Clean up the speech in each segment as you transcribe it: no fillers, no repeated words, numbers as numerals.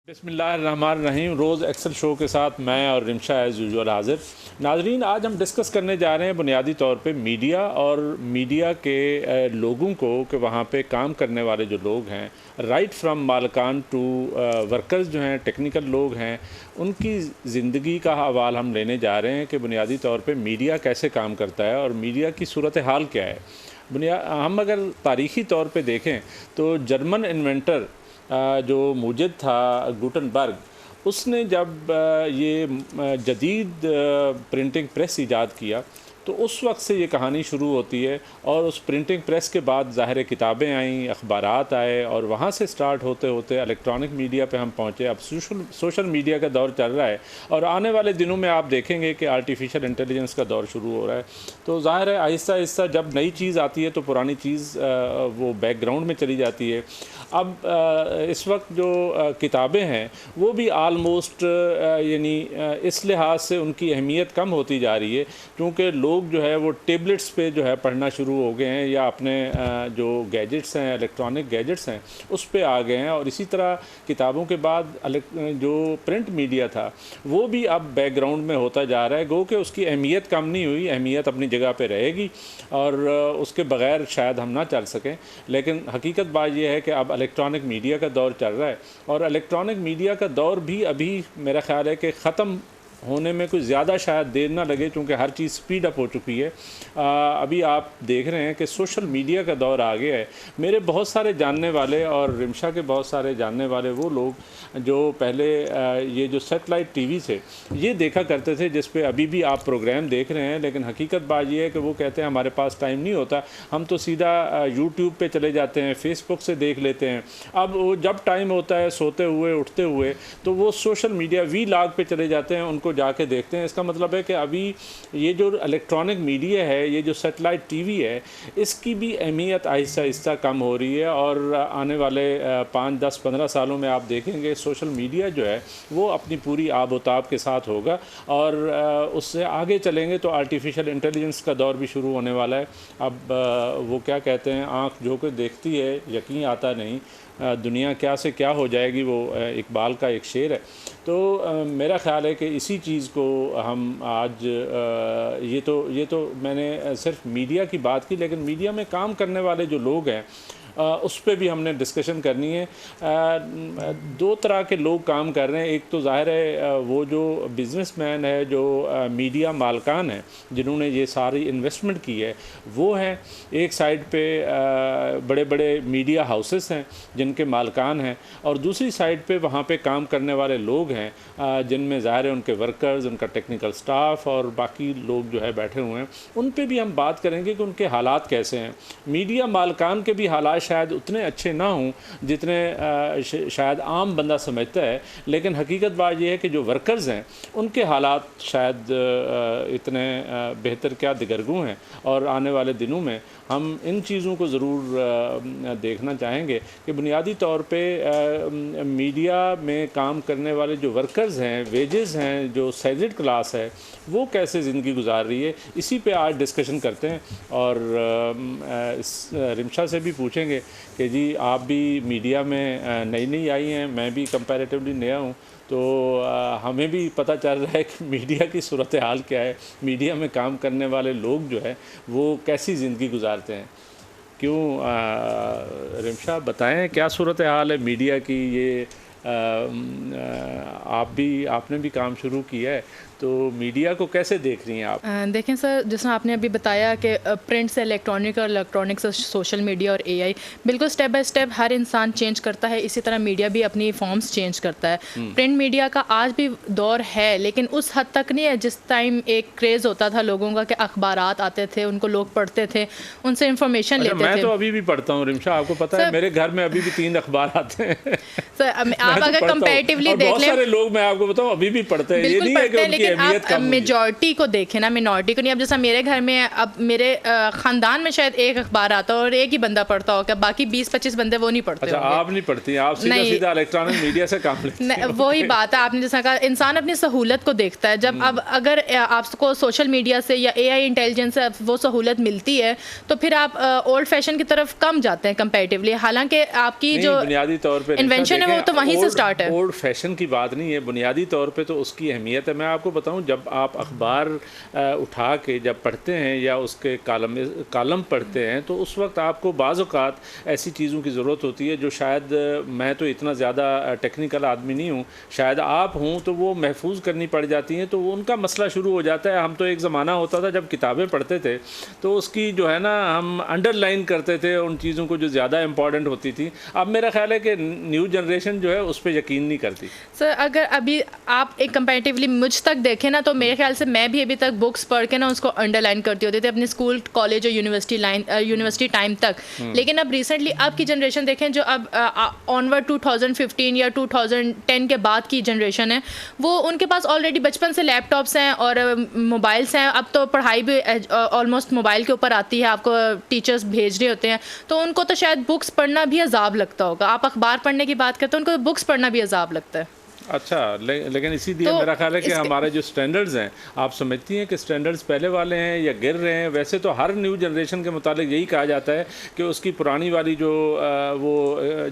बिस्मिल्लाहिर्रहमानिर्रहीम। रोज़ axle show के साथ मैं और रिमशा एज़ यूजुअल हाज़िर। नाज़रीन, आज हम डिस्कस करने जा रहे हैं बुनियादी तौर पे मीडिया और मीडिया के लोगों को कि वहाँ पे काम करने वाले जो लोग हैं, राइट फ्रॉम मालकान टू वर्कर्स जो हैं, टेक्निकल लोग हैं, उनकी ज़िंदगी का हवाल हम लेने जा रहे हैं कि बुनियादी तौर पे मीडिया कैसे काम करता है और मीडिया की सूरत हाल क्या है। हम अगर तारीख़ी तौर पे देखें तो जर्मन इन्वेंटर जो मूजिद था गुटनबर्ग, उसने जब ये जदीद प्रिंटिंग प्रेस ईजाद किया तो उस वक्त से ये कहानी शुरू होती है। और उस प्रिंटिंग प्रेस के बाद ज़ाहिर किताबें आईं, अखबारात आए और वहाँ से स्टार्ट होते होते इलेक्ट्रॉनिक मीडिया पे हम पहुँचे। अब सोशल मीडिया का दौर चल रहा है और आने वाले दिनों में आप देखेंगे कि आर्टिफिशियल इंटेलिजेंस का दौर शुरू हो रहा है। तो ज़ाहिर है आहिस्ता आहिस्ता जब नई चीज़ आती है तो पुरानी चीज़ वो बैकग्राउंड में चली जाती है। अब इस वक्त जो किताबें हैं वो भी आलमोस्ट यानी इस लिहाज से उनकी अहमियत कम होती जा रही है, क्योंकि लोग जो है वो टैबलेट्स पे जो है पढ़ना शुरू हो गए हैं या अपने जो गैजेट्स हैं, इलेक्ट्रॉनिक गैजेट्स हैं, उस पे आ गए हैं। और इसी तरह किताबों के बाद जो प्रिंट मीडिया था वो भी अब बैकग्राउंड में होता जा रहा है। गो कि उसकी अहमियत कम नहीं हुई, अहमियत अपनी जगह पे रहेगी और उसके बग़ैर शायद हम ना चल सकें। लेकिन हकीकत बात यह है कि अब इलेक्ट्रॉनिक मीडिया का दौर चल रहा है और इलेक्ट्रॉनिक मीडिया का दौर भी अभी मेरा ख़्याल है कि ख़त्म होने में कुछ ज़्यादा शायद देर ना लगे, क्योंकि हर चीज़ स्पीड अप हो चुकी है। अभी आप देख रहे हैं कि सोशल मीडिया का दौर आ गया है। मेरे बहुत सारे जानने वाले और रिमशा के बहुत सारे जानने वाले वो लोग जो पहले ये जो सेटेलाइट टीवी थे ये देखा करते थे, जिस पे अभी भी आप प्रोग्राम देख रहे हैं, लेकिन हकीकत बात ये है कि वो कहते हैं हमारे पास टाइम नहीं होता, हम तो सीधा यूट्यूब पे चले जाते हैं, फेसबुक से देख लेते हैं। अब वो जब टाइम होता है सोते हुए उठते हुए तो वो सोशल मीडिया वीलॉग पे चले जाते हैं, उनको जाके देखते हैं। इसका मतलब है कि अभी ये जो इलेक्ट्रॉनिक मीडिया है, ये जो सेटेलाइट टीवी है, इसकी भी अहमियत आहिस्ता आहिस्ता कम हो रही है। और आने वाले 5, 10, 15 सालों में आप देखेंगे सोशल मीडिया जो है वो अपनी पूरी आबोताब के साथ होगा और उससे आगे चलेंगे तो आर्टिफिशियल इंटेलिजेंस का दौर भी शुरू होने वाला है। अब वो क्या कहते हैं, आँख जो कुछ देखती है यकीन आता नहीं, दुनिया क्या से क्या हो जाएगी, वो इकबाल का एक शेर है। तो मेरा ख़्याल है कि इसी चीज़ को हम आज ये तो मैंने सिर्फ मीडिया की बात की, लेकिन मीडिया में काम करने वाले जो लोग हैं उस पर भी हमने डिस्कशन करनी है। दो तरह के लोग काम कर रहे हैं। एक तो ज़ाहिर है वो जो बिज़नेसमैन है, जो मीडिया मालकान है, जिन्होंने ये सारी इन्वेस्टमेंट की है, वो हैं एक साइड पे बड़े बड़े मीडिया हाउसेस हैं जिनके मालकान हैं, और दूसरी साइड पे वहाँ पे काम करने वाले लोग हैं जिनमें ज़ाहिर है उनके वर्कर्स, उनका टेक्निकल स्टाफ और बाकी लोग जो है बैठे हुए हैं। उन पे भी हम बात करेंगे कि उनके हालात कैसे हैं। मीडिया मालकान के भी हालात शायद उतने अच्छे ना हों जितने शायद आम बंदा समझता है, लेकिन हकीकत बात यह है कि जो वर्कर्स हैं उनके हालात शायद इतने बेहतर क्या दिगरगू हैं। और आने वाले दिनों में हम इन चीज़ों को ज़रूर देखना चाहेंगे कि बुनियादी तौर पे मीडिया में काम करने वाले जो वर्कर्स हैं, वेजेस हैं, जो सैलरीड क्लास है, वो कैसे ज़िंदगी गुजार रही है। इसी पे आज डिस्कशन करते हैं और रिमशा से भी पूछेंगे कि जी आप भी मीडिया में नई नई आई हैं, मैं भी कंपैरेटिवली नया हूँ, तो हमें भी पता चल रहा है कि मीडिया की सूरत हाल क्या है, मीडिया में काम करने वाले लोग जो है वो कैसी ज़िंदगी गुजारते हैं। क्यों रिमशा बताएं क्या सूरत हाल है मीडिया की। ये आपने भी काम शुरू किया है, तो मीडिया को कैसे देख रही हैं आप? देखें सर, जिस आपने अभी बताया कि प्रिंट से इलेक्ट्रॉनिक और इलेक्ट्रॉनिक से सोशल मीडिया और एआई, बिल्कुल स्टेप बाय स्टेप हर इंसान चेंज करता है, इसी तरह मीडिया भी अपनी फॉर्म्स चेंज करता है। प्रिंट मीडिया का आज भी दौर है, लेकिन उस हद तक नहीं है जिस टाइम एक क्रेज़ होता था लोगों का कि अखबारात आते थे, उनको लोग पढ़ते थे, उनसे इंफॉर्मेशन लेते थे। मैं तो अभी भी पढ़ता हूँ रिमशा, आपको पता है मेरे घर में अभी भी 3 अखबार आते हैं। सर आप अगर कंपैरेटिवली देख लें, बहुत सारे लोग मैं आपको बताऊँ अभी भी पढ़ते हैं, ये नहीं है कि उनकी अहमियत आप कम हुई है। मेजॉरिटी को देखें ना, मिनॉरिटी को नहीं। अब जैसा मेरे घर में अब मेरे ख़ानदान में शायद एक अखबार आता है और एक ही बंदा पढ़ता होगा, बाकी 20-25 बंदे वो नहीं पढ़ते अच्छा, होंगे। आप नहीं पढ़ती, आप सीधा नहीं। सीधा इलेक्ट्रॉनिक मीडिया से काम लेती हैं। वही बात है, आपने जैसा कहा इंसान अपनी सहूलत को देखता है। जब अब अगर आपको सोशल मीडिया से या एआई इंटेलिजेंस से वो सहूलत मिलती है तो फिर आप ओल्ड फैशन की तरफ कम जाते हैं कंपैरेटिवली। हालांकि आपकी जो बुनियादी तौर पे इन्वेंशन है वो तो वहीं से स्टार्ट है। ओल्ड फैशन की बात नहीं है, बुनियादी तौर पे तो उसकी अहमियत है। मैं आपको बताऊं, जब आप अखबार उठा के जब पढ़ते हैं या उसके कालम पढ़ते हैं तो उस वक्त आपको बाज़ औक़ात ऐसी चीज़ों की ज़रूरत होती है जो शायद मैं तो इतना ज़्यादा टेक्निकल आदमी नहीं हूँ, शायद आप हूँ, तो वो महफूज करनी पड़ जाती हैं, तो वो उनका मसला शुरू हो जाता है। हम तो एक ज़माना होता था जब किताबें पढ़ते थे तो उसकी जो है ना हम अंडरलाइन करते थे उन चीज़ों को जो ज़्यादा इंपॉर्टेंट होती थी। अब मेरा ख्याल है कि न्यू जनरेशन जो है उस पर यकीन नहीं करती। सर अगर अभी आप एक कंपैरेटिवली मुझ तक देखें ना तो मेरे ख्याल से मैं भी अभी तक बुक्स पढ़ के ना उसको अंडरलाइन करती होती थी अपने स्कूल, कॉलेज और यूनिवर्सिटी टाइम तक। लेकिन अब रिसेंटली अब की जनरेशन देखें जो अब ऑनवर्ड 2015 या 2010 के बाद की जनरेशन है, वो उनके पास ऑलरेडी बचपन से लैपटॉप्स हैं और मोबाइल्स हैं। अब तो पढ़ाई भी ऑलमोस्ट मोबाइल के ऊपर आती है, आपको टीचर्स भेज रहे होते हैं, तो उनको तो शायद बुक्स पढ़ना भी अजाब लगता होगा। आप अखबार पढ़ने की बात करते हैं, उनको बुक्स पढ़ना भी अजाब लगता है। अच्छा, लेकिन इसीलिए तो मेरा ख्याल है कि हमारे जो स्टैंडर्ड्स हैं, आप समझती हैं कि स्टैंडर्ड्स पहले वाले हैं या गिर रहे हैं? वैसे तो हर न्यू जनरेशन के मुताबिक यही कहा जाता है कि उसकी पुरानी वाली जो वो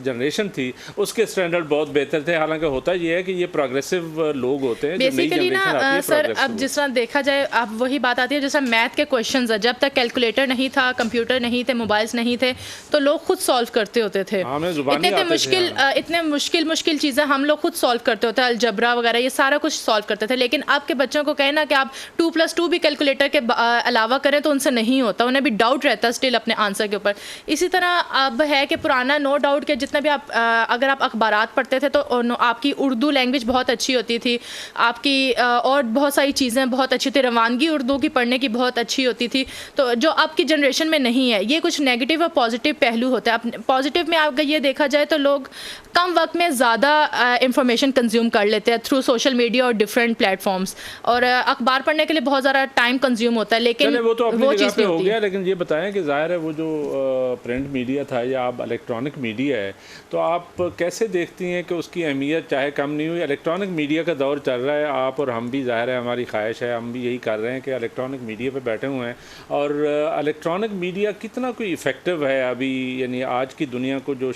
जनरेशन थी उसके स्टैंडर्ड बहुत बेहतर थे। हालांकि होता ये है कि ये प्रोग्रेसिव लोग होते हैं, जो नई बेसिकली जनरेशन आती ना है सर, progressive अब जिस तरह देखा जाए, अब वही बात आती है जैसा मैथ के क्वेश्चंस है, जब तक कैलकुलेटर नहीं था, कंप्यूटर नहीं थे, मोबाइल्स नहीं थे, तो लोग खुद सॉल्व करते होते थे। हमें जुबानी आते थे, इतने मुश्किल चीज़ें हम लोग खुद सॉल्व करते होते, अलजबरा वगैरह ये सारा कुछ सॉल्व करते थे। लेकिन अब के बच्चों को कहें ना कि आप 2+2 भी कैलकुलेटर के अलावा करें तो उनसे नहीं होता, उन्हें भी डाउट रहता है स्टिल अपने आंसर के ऊपर। इसी तरह अब है कि पुराना नो डाउट के जितना भी आप अगर आप अखबारात पढ़ते थे तो आपकी उर्दू लैंग्वेज बहुत अच्छी होती थी, आपकी और बहुत सारी चीज़ें बहुत अच्छी थी, रवानगी उर्दू की पढ़ने की बहुत अच्छी होती थी, तो जो अब की जनरेशन में नहीं है। ये कुछ नेगेटिव और पॉजिटिव पहलू होता है। पॉजिटिव में अगर ये देखा जाए तो लोग कम वक्त में ज़्यादा इंफॉर्मेशन कंज्यूम कर लेते हैं थ्रू सोशल मीडिया और डिफरेंट प्लेटफॉर्म्स, और अखबार पढ़ने के लिए बहुत ज़्यादा टाइम कंज्यूम होता है। लेकिन वो तो अपनी जगह पे हो होती गया। लेकिन ये बताएं कि ज़ाहिर है वो जो प्रिंट मीडिया था या अब इलेक्ट्रॉनिक मीडिया है, तो आप कैसे देखती हैं कि उसकी अहमियत चाहे कम नहीं हुई? इलेक्ट्रॉनिक मीडिया का दौर चल रहा है, आप और हम भी, ज़ाहिर है हमारी ख्वाहिश है, हम भी यही कर रहे हैं कि इलेक्ट्रॉनिक मीडिया पे बैठे हुए हैं। और इलेक्ट्रॉनिक मीडिया कितना कोई इफ़ेक्टिव है अभी, यानी आज की दुनिया को जो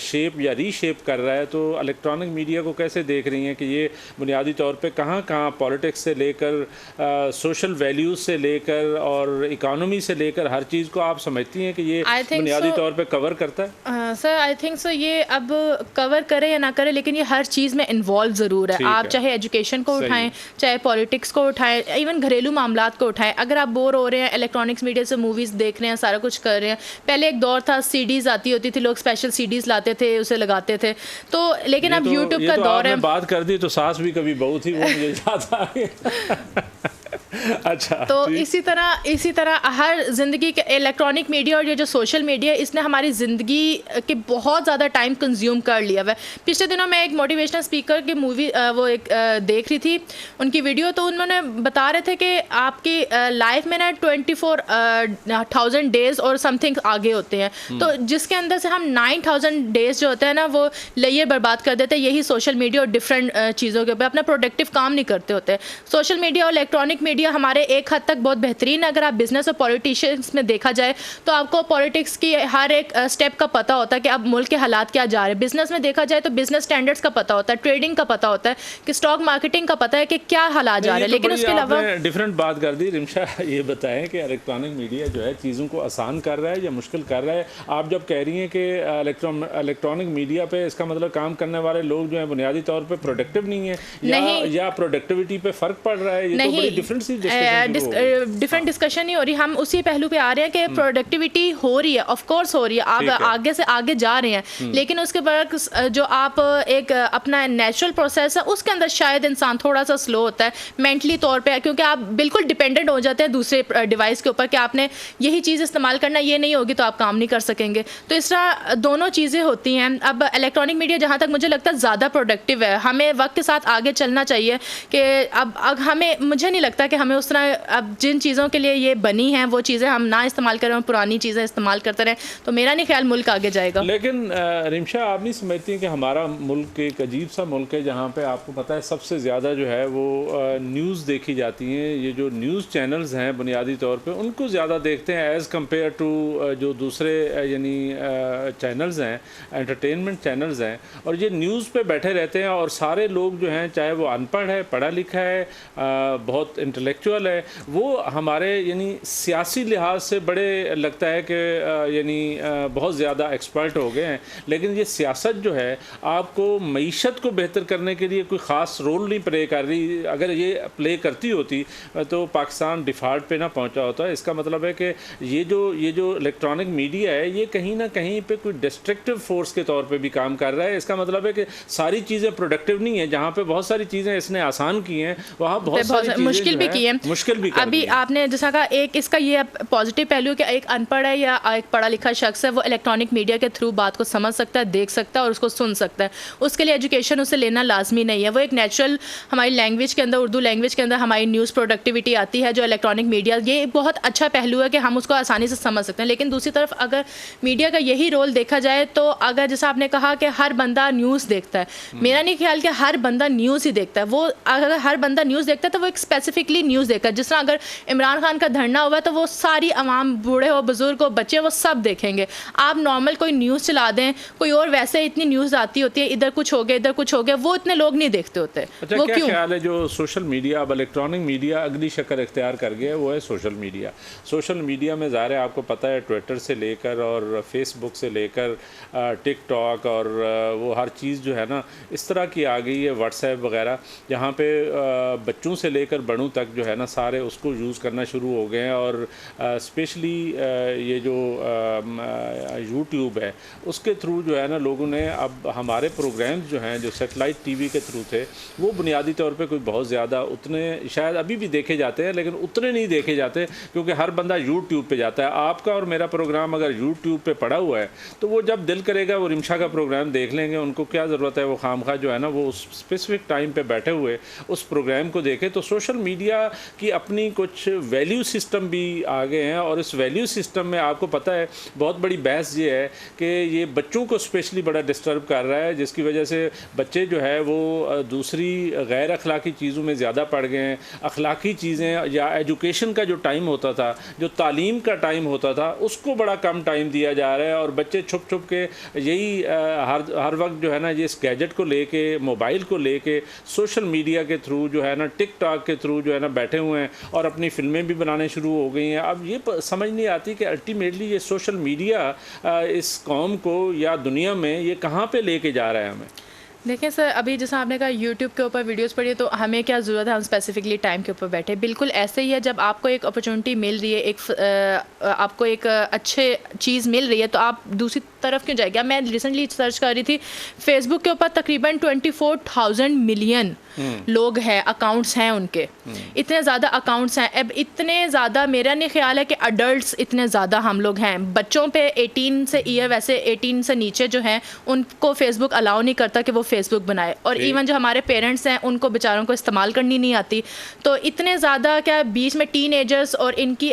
शेप या रीशेप कर रहा है, तो इलेक्ट्रॉनिक मीडिया को कैसे देख रही हैं कि ये बुनियादी तौर पे कहाँ कहाँ पॉलिटिक्स से लेकर सोशल वैल्यूज़ से लेकर और इकानमी से लेकर हर चीज़ को आप समझती हैं कि ये बुनियादी तौर पे कवर करता है? सर आई थिंक सो ये अब कवर करे या ना करे, लेकिन ये हर चीज़ में इन्वॉल्व ज़रूर है। आप चाहे एजुकेशन को उठाएं, चाहे पॉलिटिक्स को उठाएं, इवन घरेलू मामलात को उठाएं। अगर आप बोर हो रहे हैं, इलेक्ट्रॉनिक्स मीडिया से मूवीज़ देख रहे हैं, सारा कुछ कर रहे हैं। पहले एक दौर था सीडीज़ आती होती थी, लोग स्पेशल सीडीज़ लाते थे, उसे लगाते थे, तो लेकिन अब यूट्यूब का दौर है। बात कर दी तो सास भी कभी बहू थी, वो मुझे याद आ गया। अच्छा, तो इसी तरह हर ज़िंदगी के इलेक्ट्रॉनिक मीडिया और ये जो सोशल मीडिया, इसने हमारी ज़िंदगी के बहुत ज़्यादा टाइम कंज्यूम कर लिया है। पिछले दिनों मैं एक मोटिवेशनल स्पीकर की मूवी वो एक देख रही थी उनकी वीडियो, तो उन्होंने बता रहे थे कि आपकी लाइफ में ना 24,000 डेज़ और समथिंग आगे होते हैं, तो जिसके अंदर से हम 9,000 डेज़ जो होते हैं ना वो लिए बर्बाद कर देते हैं यही सोशल मीडिया और डिफरेंट चीज़ों के ऊपर, अपना प्रोडक्टिव काम नहीं करते होते। सोशल मीडिया और इलेक्ट्रॉनिक मीडिया हमारे एक हद तक बहुत बेहतरीन है। अगर आप बिजनेस और पॉलिटिशियंस में देखा जाए तो आपको पॉलिटिक्स की हर एक स्टेप का पता होता है कि अब मुल्क के हालात क्या जा रहे हैं। बिजनेस में देखा जाए तो बिजनेस स्टैंडर्ड्स का पता होता है, ट्रेडिंग का पता होता है, कि स्टॉक मार्केटिंग का पता है कि क्या हालात जा रहे हैं। लेकिन उसके अलावा डिफरेंट बात कर दी। रिमशा, ये बताएं कि इलेक्ट्रॉनिक मीडिया जो है चीज़ों को आसान कर रहा है या मुश्किल कर रहा है? आप जब कह रही हैं कि इलेक्ट्रॉनिक मीडिया पे, इसका मतलब काम करने वाले लोग जो है बुनियादी तौर पर प्रोडक्टिव नहीं है या प्रोडक्टिविटी पे फ़र्क पड़ रहा है? ये तो बड़ी डिफरेंट सी डिफरेंट डिस्कशन नहीं हो रही, हम उसी पहलू पे आ रहे हैं कि प्रोडक्टिविटी हो रही है, ऑफ कोर्स हो रही है, आप आगे से आगे जा रहे हैं, लेकिन उसके बाद जो आप एक अपना नेचुरल प्रोसेस है उसके अंदर शायद इंसान थोड़ा सा स्लो होता है मेंटली तौर पे, क्योंकि आप बिल्कुल डिपेंडेंट हो जाते हैं दूसरे डिवाइस के ऊपर कि आपने यही चीज़ इस्तेमाल करना, ये नहीं होगी तो आप काम नहीं कर सकेंगे। तो इस तरह दोनों चीज़ें होती हैं। अब इलेक्ट्रॉनिक मीडिया जहाँ तक मुझे लगता है ज़्यादा प्रोडक्टिव है, हमें वक्त के साथ आगे चलना चाहिए कि अब हमें, मुझे नहीं लगता कि हमें उस तरह अब जिन चीज़ों के लिए ये बनी हैं वो चीज़ें हम ना इस्तेमाल करें और पुरानी चीज़ें इस्तेमाल करते रहें, तो मेरा नहीं ख्याल मुल्क आगे जाएगा। लेकिन रिमशा, आप नहीं समझती कि हमारा मुल्क एक अजीब सा मुल्क है जहाँ पे आपको पता है सबसे ज़्यादा जो है वो न्यूज़ देखी जाती हैं, ये जो न्यूज़ चैनल्स हैं बुनियादी तौर पे उनको ज़्यादा देखते हैं एज़ कम्पेयर टू जो दूसरे यानी चैनल्स हैं, एंटरटेनमेंट चैनल्स हैं, और ये न्यूज़ पे बैठे रहते हैं। और सारे लोग जो हैं, चाहे वो अनपढ़ है, पढ़ा लिखा है, बहुत इंटेलेक्चुअल है, वो हमारे यानी सियासी लिहाज से बड़े लगता है कि यानी बहुत ज़्यादा एक्सपर्ट हो गए हैं, लेकिन ये सियासत जो है आपको मईशत को बेहतर करने के लिए कोई ख़ास रोल नहीं प्ले कर रही। अगर ये प्ले करती होती तो पाकिस्तान डिफ़ॉल्ट पे ना पहुंचा होता। इसका मतलब है कि ये जो इलेक्ट्रॉनिक मीडिया है ये कहीं ना कहीं पे कोई डिस्ट्रक्टिव फोर्स के तौर पे भी काम कर रहा है। इसका मतलब है कि सारी चीज़ें प्रोडक्टिव नहीं है, जहाँ पे बहुत सारी चीज़ें इसने आसान की हैं वहाँ बहुत सारी मुश्किल भी की है, मुश्किल भी। अभी आपने जैसा कहा, एक इसका ये पॉजिटिव पहलू कि एक अनपढ़ है या एक पढ़ा लिखा शख्स है वो इलेक्ट्रॉनिक मीडिया के थ्रू बात को समझ सकता है, देख सकता है और उसको सुन सकता है। उसके लिए एजुकेशन उसे लेना लाजमी नहीं है, वो एक नेचुरल हमारी लैंग्वेज के अंदर, उर्दू लैंग्वेज के अंदर हमारी न्यूज़ प्रोडक्टिविटी आती है जो इलेक्ट्रॉनिक मीडिया, ये एक बहुत अच्छा पहलू है कि हम उसको आसानी से समझ सकते हैं। लेकिन दूसरी तरफ अगर मीडिया का यही रोल देखा जाए तो अगर जैसा आपने कहा कि हर बंदा न्यूज़ देखता है, मेरा नहीं ख्याल कि हर बंदा न्यूज़ ही देखता है। वो अगर हर बंदा न्यूज़ देखता है तो वो एक स्पेसिफिकली न्यूज़ देखता है। जिस तरह अगर इमरान खान का धरना हुआ तो वो सारी आवाम, बूढ़े हो, बुजुर्ग हो, बच्चे, वो सब देखेंगे। आप नॉर्मल कोई न्यूज़ चला दें, कोई और वैसे इतनी न्यूज़ आती होती है, इधर कुछ हो गया, इधर कुछ हो गया, वो इतने लोग नहीं देखते होते। अच्छा, वो क्या क्यों? ख्याल है जो सोशल मीडिया, अब इलेक्ट्रॉनिक मीडिया अगली शक्ल इख्तियार कर गया है वो है सोशल मीडिया। सोशल मीडिया में ज़ाहिर है आपको पता है ट्विटर से लेकर और फेसबुक से लेकर टिकटॉक और वो हर चीज़ जो है ना इस तरह की आ गई है, व्हाट्सएप वगैरह, जहाँ पे बच्चों से लेकर बड़ों तक जो है ना सारे उसको यूज़ करना शुरू हो गए हैं। और स्पेशली ये जो यूट्यूब है उसके थ्रू जो है ना लोगों ने अब हमारे प्रोग्राम्स जो हैं जो सेटेलाइट टीवी के थ्रू थे वो बुनियादी तौर पे कोई बहुत ज़्यादा उतने शायद अभी भी देखे जाते हैं, लेकिन उतने नहीं देखे जाते क्योंकि हर बंदा यूट्यूब पे जाता है। आपका और मेरा प्रोग्राम अगर यूट्यूब पे पड़ा हुआ है तो वो जब दिल करेगा वो रिमशा का प्रोग्राम देख लेंगे। उनको क्या ज़रूरत है वो खामखा जो है ना वो उस स्पेसिफिक टाइम पे बैठे हुए उस प्रोग्राम को देखें। तो सोशल मीडिया की अपनी कुछ वैल्यू सिस्टम भी आ गए हैं और इस वैल्यू सिस्टम में आपको पता है बहुत बड़ी बहस ये है कि ये बच्चों को स्पेशली बड़ा डिस्टर्ब कर रहा है, जिसकी वजह से बच्चे जो है वो दूसरी गैर अखलाकी चीज़ों में ज़्यादा पड़ गए हैं। अखलाकी चीज़ें या एजुकेशन का जो टाइम होता था, जो तालीम का टाइम होता था, उसको बड़ा कम टाइम दिया जा रहा है और बच्चे छुप छुप के यही हर वक्त जो है ना ये इस गैजेट को लेके, मोबाइल को लेके, सोशल मीडिया के थ्रू जो है ना, टिकटॉक के थ्रू जो है ना बैठे हुए हैं और अपनी फिल्में भी बनाने शुरू हो गई हैं। अब ये समझ नहीं आती कि अल्टीमेटली ये सोशल मीडिया इस कौम को या दुनिया में ये कहाँ पे लेके जा रहा है हमें। देखिए सर, अभी जैसा आपने कहा यूट्यूब के ऊपर वीडियोस पढ़िए तो हमें क्या ज़रूरत है हम स्पेसिफिकली टाइम के ऊपर बैठे। बिल्कुल ऐसे ही है, जब आपको एक अपॉर्चुनिटी मिल रही है, आपको एक अच्छे चीज़ मिल रही है तो आप दूसरी तरफ क्यों जाएगी। मैं रिसेंटली सर्च कर रही थी, फेसबुक के ऊपर तकरीबन 24,000 मिलियन लोग हैं, अकाउंट्स हैं उनके, इतने ज़्यादा अकाउंट्स हैं। अब इतने ज़्यादा मेरा नहीं ख्याल है कि अडल्ट्स इतने ज़्यादा हम लोग हैं। बच्चों पे 18 से ईयर, वैसे 18 से नीचे जो हैं उनको फेसबुक अलाउ नहीं करता कि वो फेसबुक बनाए, और इवन जो हमारे पेरेंट्स हैं उनको बेचारों को इस्तेमाल करनी नहीं आती। तो इतने ज़्यादा क्या बीच में टीनेजर्स और इनकी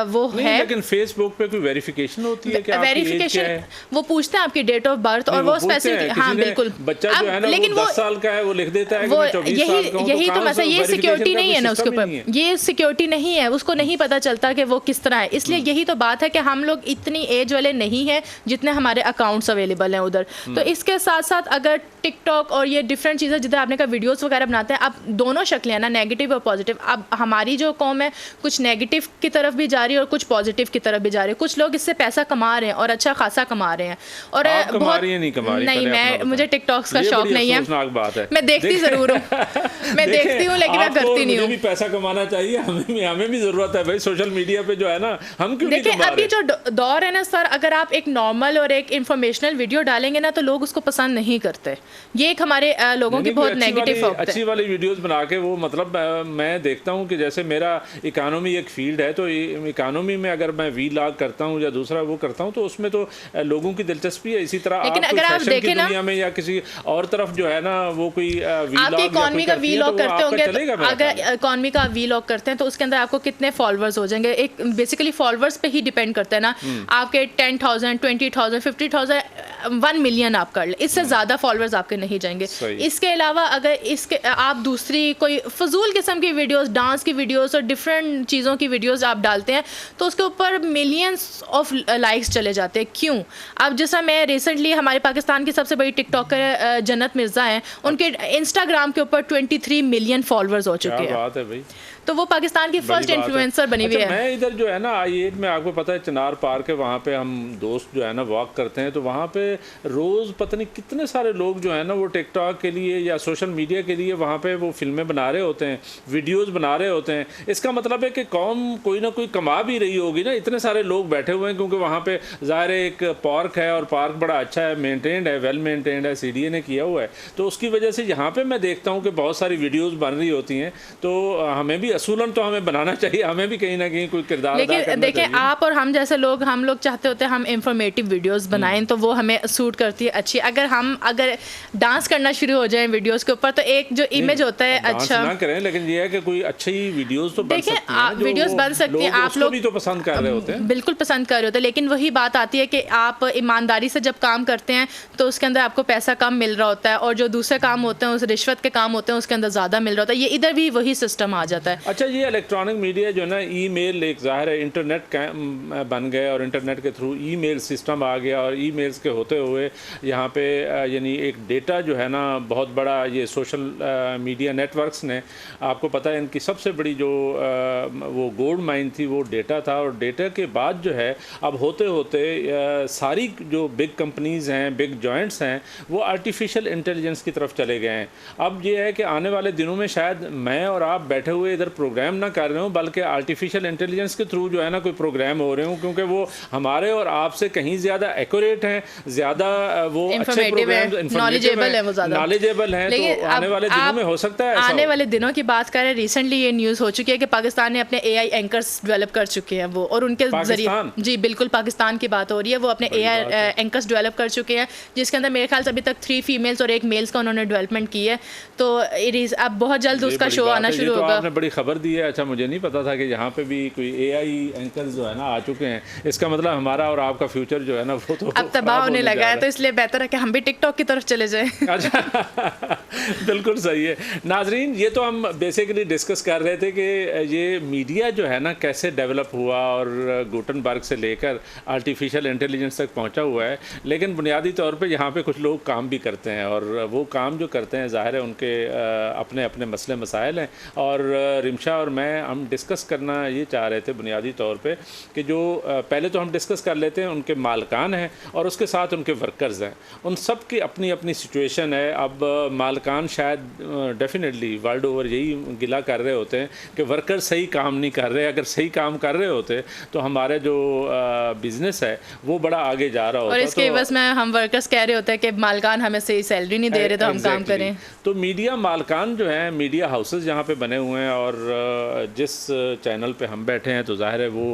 वो है। लेकिन फेसबुक पे कोई वेरिफिकेशन होती है क्या? वेरिफिकेशन वो पूछते हैं आपकी डेट ऑफ बर्थ और वो स्पेसिफिक, हाँ बिल्कुल, बच्चा जो है ना लेकिन वो 10 साल का है वो लिख देता है वो कि यही तो मसला, ये सिक्योरिटी नहीं है ना उसके ऊपर, ये सिक्योरिटी नहीं है, उसको नहीं पता चलता कि वो किस तरह है। इसलिए यही तो बात है कि हम लोग इतनी एज वाले नहीं हैं जितने हमारे अकाउंट्स अवेलेबल हैं उधर। तो इसके साथ साथ अगर टिकटॉक और ये डिफरेंट चीज़ें जिधर आपने कहा वीडियोस वगैरह बनाते हैं, अब दोनों शक्लें हैं ना, नेगेटिव और पॉजिटिव। अब हमारी जो कौम है कुछ नेगेटिव की तरफ भी जा रही है और कुछ पॉजिटिव की तरफ भी जा रही है। कुछ लोग इससे पैसा कमा रहे हैं और अच्छा खासा कमा रहे हैं। और आप कमा रही हैं, नहीं कमा रही? नहीं, मैं मुझे टिकटॉक्स का शौक नहीं है। बात है। मैं देखती ज़रूर हूँ मैं देखती हूँ, लेकिन मैं करती नहीं हूँ। भी पैसा कमाना चाहिए, हमें भी जरूरत है भाई सोशल मीडिया पे जो है ना, हम क्यों नहीं कमा रहे? अभी जो दौर है ना सर, अगर आप एक नॉर्मल और एक इंफॉर्मेशनल वीडियो डालेंगे ना तो लोग उसको पसंद नहीं करते। ये एक हमारे लोगों की बहुत नेगेटिव वक्त है। अच्छी वाली वीडियोस बना के वो, मतलब मैं देखता हूँ कि जैसे मेरा इकोनॉमी एक फील्ड है, तो इकोनॉमी में अगर मैं वीलॉग करता हूँ या दूसरा वो करता हूँ तो उसमें तो लोगों की दिलचस्पी है। इसी तरह लेकिन अगर आप देखें ना दुनिया में या किसी और तरफ जो है ना, वो कोई आपकी इकोनॉमी का वीलॉग करते होंगे, अगर इकोनॉमी का वीलॉग करते हैं तो उसके अंदर आपको कितने फॉलोअर्स हो जाएंगे। एक बेसिकली फॉलोअर्स पे ही डिपेंड करता है ना। आपके 10,000, 20,000, 50,000, 1 मिलियन आप कर ले, इससे ज़्यादा फॉलोअर्स आपके नहीं जाएंगे। इसके अलावा अगर इसके आप दूसरी कोई फजूल किस्म की वीडियोस, डांस की वीडियोस और डिफरेंट चीज़ों की वीडियोस आप डालते हैं तो उसके ऊपर मिलियंस ऑफ लाइक्स चले जाते हैं। क्यों? अब जैसा मैं रिसेंटली, हमारे पाकिस्तान की सबसे बड़ी टिकटॉकर जन्नत मिर्ज़ा हैं, उनके इंस्टाग्राम के ऊपर 23 मिलियन फॉलोअर्स हो चुके हैं। क्या बात है भाई, तो वो पाकिस्तान की फर्स्ट इन्फ्लुएंसर बनी हुई है। मैं इधर जो है ना I8 में, आपको पता है चिनार पार्क है, वहाँ पे हम दोस्त जो है ना वॉक करते हैं, तो वहाँ पे रोज़ पता नहीं कितने सारे लोग जो है ना वो टिकटॉक के लिए या सोशल मीडिया के लिए वहाँ पे वो फिल्में बना रहे होते हैं, वीडियोस बना रहे होते हैं। इसका मतलब है कि कौम कोई ना कोई कमा भी रही होगी ना, इतने सारे लोग बैठे हुए हैं, क्योंकि वहाँ पे ज़ाहिर एक पार्क है और पार्क बड़ा अच्छा है, मेनटेन्ड है, वेल मेनटेन्ड है, CDA ने किया हुआ है। तो उसकी वजह से यहाँ पर मैं देखता हूँ कि बहुत सारी वीडियोज़ बन रही होती हैं। तो हमें भी असूलन तो हमें बनाना चाहिए, हमें भी कहीं ना कहीं कोई किरदार अदा करना चाहिए। लेकिन देखें, आप और हम जैसे लोग, हम लोग चाहते होते हैं हम इंफॉर्मेटिव वीडियोस बनाएं, तो वो हमें सूट करती है अच्छी। अगर डांस करना शुरू हो जाए वीडियोस के ऊपर, तो एक जो इमेज होता है अच्छा ना करें, लेकिन ये है कि कोई अच्छी वीडियोस तो बन सकती हैं, वीडियोस बन सकती हैं, आप लोग भी तो पसंद कर रहे होते हैं, बिल्कुल पसंद कर रहे होते हैं। लेकिन वही बात आती है कि आप ईमानदारी से जब काम करते हैं तो उसके अंदर आपको पैसा कम मिल रहा होता है, और जो दूसरे काम होते हैं, उस रिश्वत के काम होते हैं, उसके अंदर ज़्यादा मिल रहा होता है। ये इधर भी वही सिस्टम आ जाता है। अच्छा, ये इलेक्ट्रॉनिक मीडिया जो है ना, ईमेल एक ज़ाहिर है इंटरनेट बन गए, और इंटरनेट के थ्रू ईमेल सिस्टम आ गया, और ईमेल्स के होते हुए यहाँ पे यानी एक डेटा जो है ना बहुत बड़ा, ये सोशल मीडिया नेटवर्क्स ने, आपको पता है इनकी सबसे बड़ी जो वो गोल्ड माइन थी वो डेटा था। और डेटा के बाद जो है अब होते होते सारी जो बिग कंपनीज़ हैं, बिग जॉइंट्स हैं, वो आर्टिफिशियल इंटेलिजेंस की तरफ चले गए हैं। अब ये है कि आने वाले दिनों में शायद मैं और आप बैठे हुए इधर प्रोग्राम ना कर रहे हो, बल्कि आर्टिफिशियल इंटेलिजेंस के थ्रू जो है ना कोई प्रोग्राम हो रहे हो, क्योंकि वो हमारे और आपसे कहीं ज़्यादा एक्यूरेट हैं, ज़्यादा वो अच्छे प्रोग्राम, नॉलेजेबल है, वो ज़्यादा नॉलेजेबल हैं। तो आने वाले दिनों में हो सकता है, आने वाले दिनों की बात करें, रिसेंटली ये न्यूज़ हो चुकी है कि पाकिस्तान ने अपने AI एंकर्स डेवलप कर चुके हैं वो, और उनके जरिए, जी बिल्कुल पाकिस्तान की बात हो रही है, वो अपने AI एंकर्स डेवलप कर चुके हैं, जिसके अंदर मेरे ख्याल से अभी तक 3 फीमेल्स और 1 मेल्स का उन्होंने डेवलपमेंट की है। तो अब बहुत जल्द उसका शो आना शुरू होगा। आपने बड़ी खबर दी है। अच्छा, मुझे नहीं पता था कि यहाँ पे भी कोई AI एंकर्स जो है ना आ चुके हैं। इसका मतलब हमारा और आपका फ्यूचर जो है ना वो तो अब तबाह होने लगा है, तो इसलिए बेहतर है कि हम भी टिकटॉक की तरफ चले जाएं। अच्छा बिल्कुल सही है। नाजरीन, ये तो हम बेसिकली डिस्कस कर रहे थे कि ये मीडिया जो है ना कैसे डेवलप हुआ और गुटनबर्ग से लेकर आर्टिफिशियल इंटेलिजेंस तक पहुंचा हुआ है। लेकिन बुनियादी तौर पे यहाँ पे कुछ लोग काम भी करते हैं, और वो काम जो करते हैं ज़ाहिर है उनके अपने अपने मसले मसाइल हैं। और रिमशा और मैं हम डिस्कस करना ये चाह रहे थे बुनियादी तौर पे कि जो पहले तो हम डिस्कस कर लेते हैं उनके मालकान हैं और उसके साथ उनके वर्कर्स हैं, उन सब की अपनी अपनी सिचुएशन है। अब मालकान शायद डेफिनेटली वर्ल्ड ओवर यही गिला कर रहे होते हैं कि वर्कर सही काम नहीं कर रहे। अगर सही काम कर रहे होते तो हमारे जो बिज़नेस है वो बड़ा आगे जा रहा होता। और इसके एवज में हम वर्कर्स कह रहे होते हैं कि मालकान हमें सही सैलरी नहीं दे रहे तो हम काम करें। तो मीडिया मालकान जो हैं, मीडिया हाउसेस जहाँ पे बने हुए हैं, और जिस चैनल पे हम बैठे हैं तो जाहिर है वो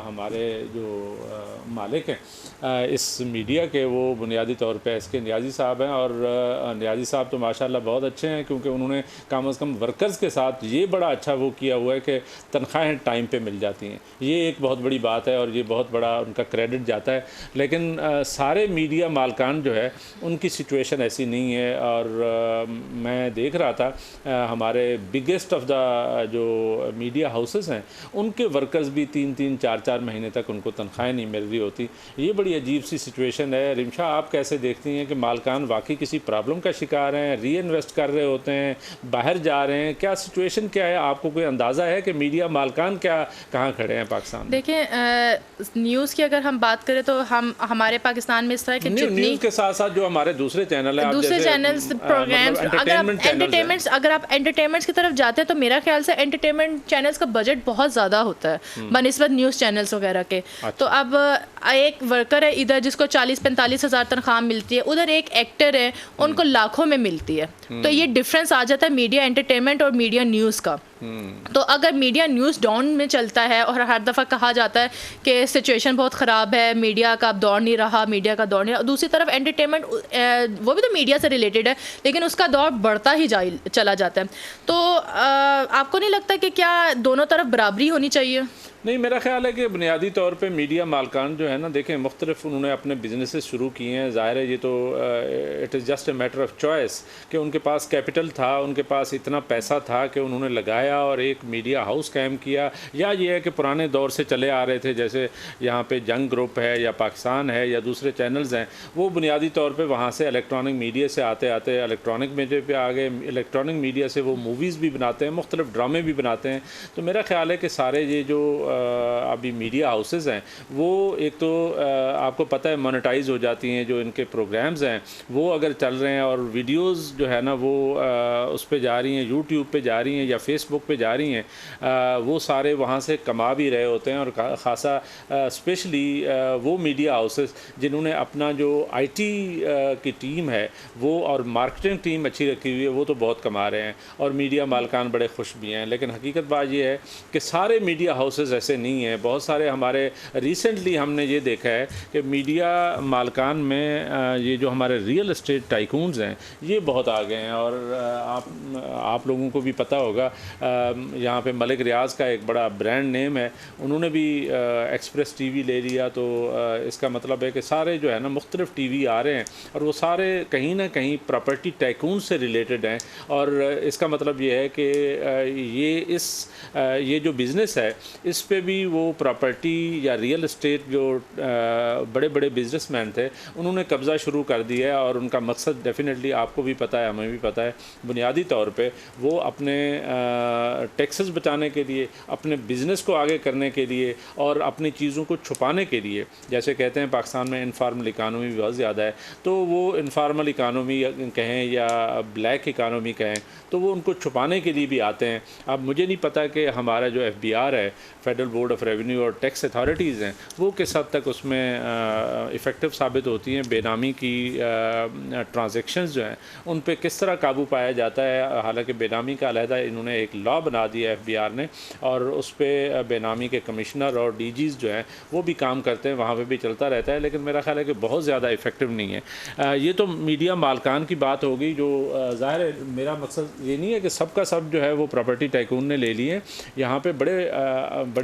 हमारे जो मालिक हैं इस मीडिया के, वो बुनियादी तौर पे इसके नियाज़ी साहब हैं। और नियाज़ी साहब तो माशाल्लाह बहुत अच्छे हैं, क्योंकि उन्होंने कम से कम वर्कर्स के साथ ये बड़ा अच्छा वो किया हुआ है कि तनख्वाहें टाइम पे मिल जाती हैं। ये एक बहुत बड़ी बात है और ये बहुत बड़ा उनका क्रेडिट जाता है। लेकिन सारे मीडिया मालकान जो है उनकी सिचुएशन ऐसी नहीं है। और मैं देख रहा था हमारे बिगेस्ट ऑफ जो मीडिया हाउसेस हैं उनके वर्कर्स भी 3-3, 4-4 महीने तक उनको तनख्वाहें नहीं मिल रही होती। ये बड़ी अजीब सी सिचुएशन है। रिमशा, आप कैसे देखती हैं कि मालकान वाकई किसी प्रॉब्लम का शिकार हैं, री इन्वेस्ट कर रहे होते हैं, बाहर जा रहे हैं, क्या सिचुएशन क्या है? आपको कोई अंदाज़ा है कि मीडिया मालकान क्या कहाँ खड़े हैं पाकिस्तान में? देखिए, न्यूज़ की अगर हम बात करें तो हमारे पाकिस्तान में इस तरह के न्यूज़ के साथ साथ जो हमारे दूसरे चैनल हैं, दूसरे चैनल्स, प्रोग्राम्स, एंटरटेनमेंट्स की तरफ जाते हैं तो मेरा ख्याल से एंटरटेनमेंट चैनल्स का बजट बहुत ज़्यादा होता है बनिस्बत न्यूज़ चैनल्स वगैरह के। तो अब एक वर्कर है इधर जिसको 40-45 हज़ार तनख्वाह मिलती है, उधर एक एक्टर है उनको लाखों में मिलती है। तो ये डिफरेंस आ जाता है मीडिया एंटरटेनमेंट और मीडिया न्यूज़ का। तो अगर मीडिया न्यूज़ डाउन में चलता है और हर दफ़ा कहा जाता है कि सिचुएशन बहुत ख़राब है, मीडिया का अब दौर नहीं रहा, मीडिया का दौर नहीं रहा, दूसरी तरफ एंटरटेनमेंट वो भी तो मीडिया से रिलेटेड है लेकिन उसका दौर बढ़ता ही चला जाता है। तो आपको नहीं लगता कि क्या दोनों तरफ बराबरी होनी चाहिए? नहीं, मेरा ख्याल है कि बुनियादी तौर पे मीडिया मालकान जो है ना, देखें मुख्तलिफ उन्होंने अपने बिजनेसेस शुरू किए हैं। ज़ाहिर है ये तो it is just a matter of choice कि उनके पास कैपिटल था, उनके पास इतना पैसा था कि उन्होंने लगाया और एक मीडिया हाउस कायम किया। या ये है कि पुराने दौर से चले आ रहे थे, जैसे यहाँ पे जंग ग्रुप है या पाकिस्तान है या दूसरे चैनल्स हैं, वो बुनियादी तौर पर वहाँ से इलेक्ट्रॉनिक मीडिया से आते आते इलेक्ट्रॉनिक मीडिया पर आ गए। इलेक्ट्रॉनिक मीडिया से वो मूवीज़ भी बनाते हैं, मुख्तलिफ ड्रामे भी बनाते हैं। तो मेरा ख्याल है कि सारे ये जो अभी मीडिया हाउसेस हैं वो एक तो आपको पता है मोनेटाइज हो जाती हैं, जो इनके प्रोग्राम्स हैं वो अगर चल रहे हैं और वीडियोस जो है ना वो उस पे जा रही हैं, यूट्यूब पे जा रही हैं या फेसबुक पे जा रही हैं, वो सारे वहाँ से कमा भी रहे होते हैं। और ख़ासा स्पेशली वो मीडिया हाउसेस जिन्होंने अपना जो आईटी की टीम है वो और मार्केटिंग टीम अच्छी रखी हुई है, वो तो बहुत कमा रहे हैं और मीडिया मालकान बड़े खुश भी हैं। लेकिन हकीकत बात ये है कि सारे मीडिया हाउसेस ऐसे नहीं हैं। बहुत सारे हमारे रिसेंटली हमने ये देखा है कि मीडिया मालकान में ये जो हमारे रियल एस्टेट टाइकून्स हैं ये बहुत आ गए हैं। और आप लोगों को भी पता होगा, यहाँ पे मलिक रियाज का एक बड़ा ब्रांड नेम है, उन्होंने भी एक्सप्रेस टीवी ले लिया। तो इसका मतलब है कि सारे जो है ना मुख्तलिफ टीवी आ रहे हैं और वो सारे कहीं ना कहीं प्रॉपर्टी टाइकून से रिलेटेड हैं। और इसका मतलब ये है कि ये जो बिज़नेस है इस पे भी वो प्रॉपर्टी या रियल एस्टेट जो बड़े बड़े बिजनेसमैन थे उन्होंने कब्ज़ा शुरू कर दिया है। और उनका मकसद डेफिनेटली आपको भी पता है, हमें भी पता है, बुनियादी तौर पे वो अपने टैक्सेस बचाने के लिए, अपने बिज़नेस को आगे करने के लिए और अपनी चीज़ों को छुपाने के लिए, जैसे कहते हैं पाकिस्तान में इनफॉर्मल इकानमी भी बहुत ज़्यादा है, तो वो इनफॉर्मल इकानमी कहें या ब्लैक इकानमी कहें, तो वो उनको छुपाने के लिए भी आते हैं। अब मुझे नहीं पता कि हमारा जो FBI है, फेडरल बोर्ड ऑफ रेवेन्यू और टैक्स अथॉरिटीज़ हैं, वो किस हद तक उसमें इफ़ेक्टिव साबित होती हैं। बेनामी की ट्रांजैक्शंस जो हैं उन पे किस तरह काबू पाया जाता है। हालांकि बेनामी का अलहदा इन्होंने एक लॉ बना दिया FBR ने, और उस पर बेनामी के कमिश्नर और DGs जो हैं वो भी काम करते हैं, वहाँ पे भी चलता रहता है। लेकिन मेरा ख्याल है कि बहुत ज़्यादा इफ़ेक्टिव नहीं है। ये तो मीडिया मालकान की बात होगी, जो ज़ाहिर है मेरा मकसद ये नहीं है कि सबका सब जो है वो प्रॉपर्टी टाइकून ने ले लिए। यहाँ पे बड़े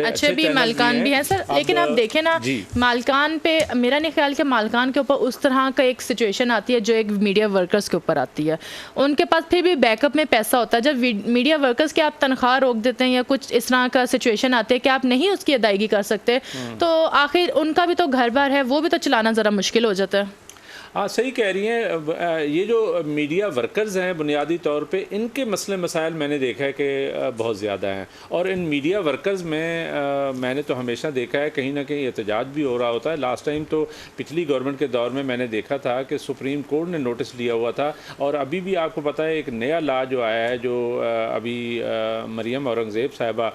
अच्छे भी मालकान भी हैं सर, लेकिन आप देखें ना, मालकान पे मेरा नहीं ख्याल कि मालकान के ऊपर उस तरह का एक सिचुएशन आती है जो एक मीडिया वर्कर्स के ऊपर आती है। उनके पास फिर भी बैकअप में पैसा होता है। जब मीडिया वर्कर्स के आप तनख्वाह रोक देते हैं या कुछ इस तरह का सिचुएशन आते हैं कि आप नहीं उसकी अदायगी कर सकते, तो आखिर उनका भी तो घर बार है, वो भी तो चलाना ज़रा मुश्किल हो जाता है। हाँ, सही कह रही हैं। ये जो मीडिया वर्कर्स हैं बुनियादी तौर पे इनके मसले मसाइल मैंने देखा है कि बहुत ज़्यादा हैं। और इन मीडिया वर्कर्स में मैंने तो हमेशा देखा है कहीं ना कहीं एहतजाज भी हो रहा होता है। लास्ट टाइम तो पिछली गवर्नमेंट के दौर में मैंने देखा था कि सुप्रीम कोर्ट ने नोटिस लिया हुआ था। और अभी भी आपको पता है एक नया लॉ जो आया है, जो अभी मरियम औरंगज़ेब साहिबा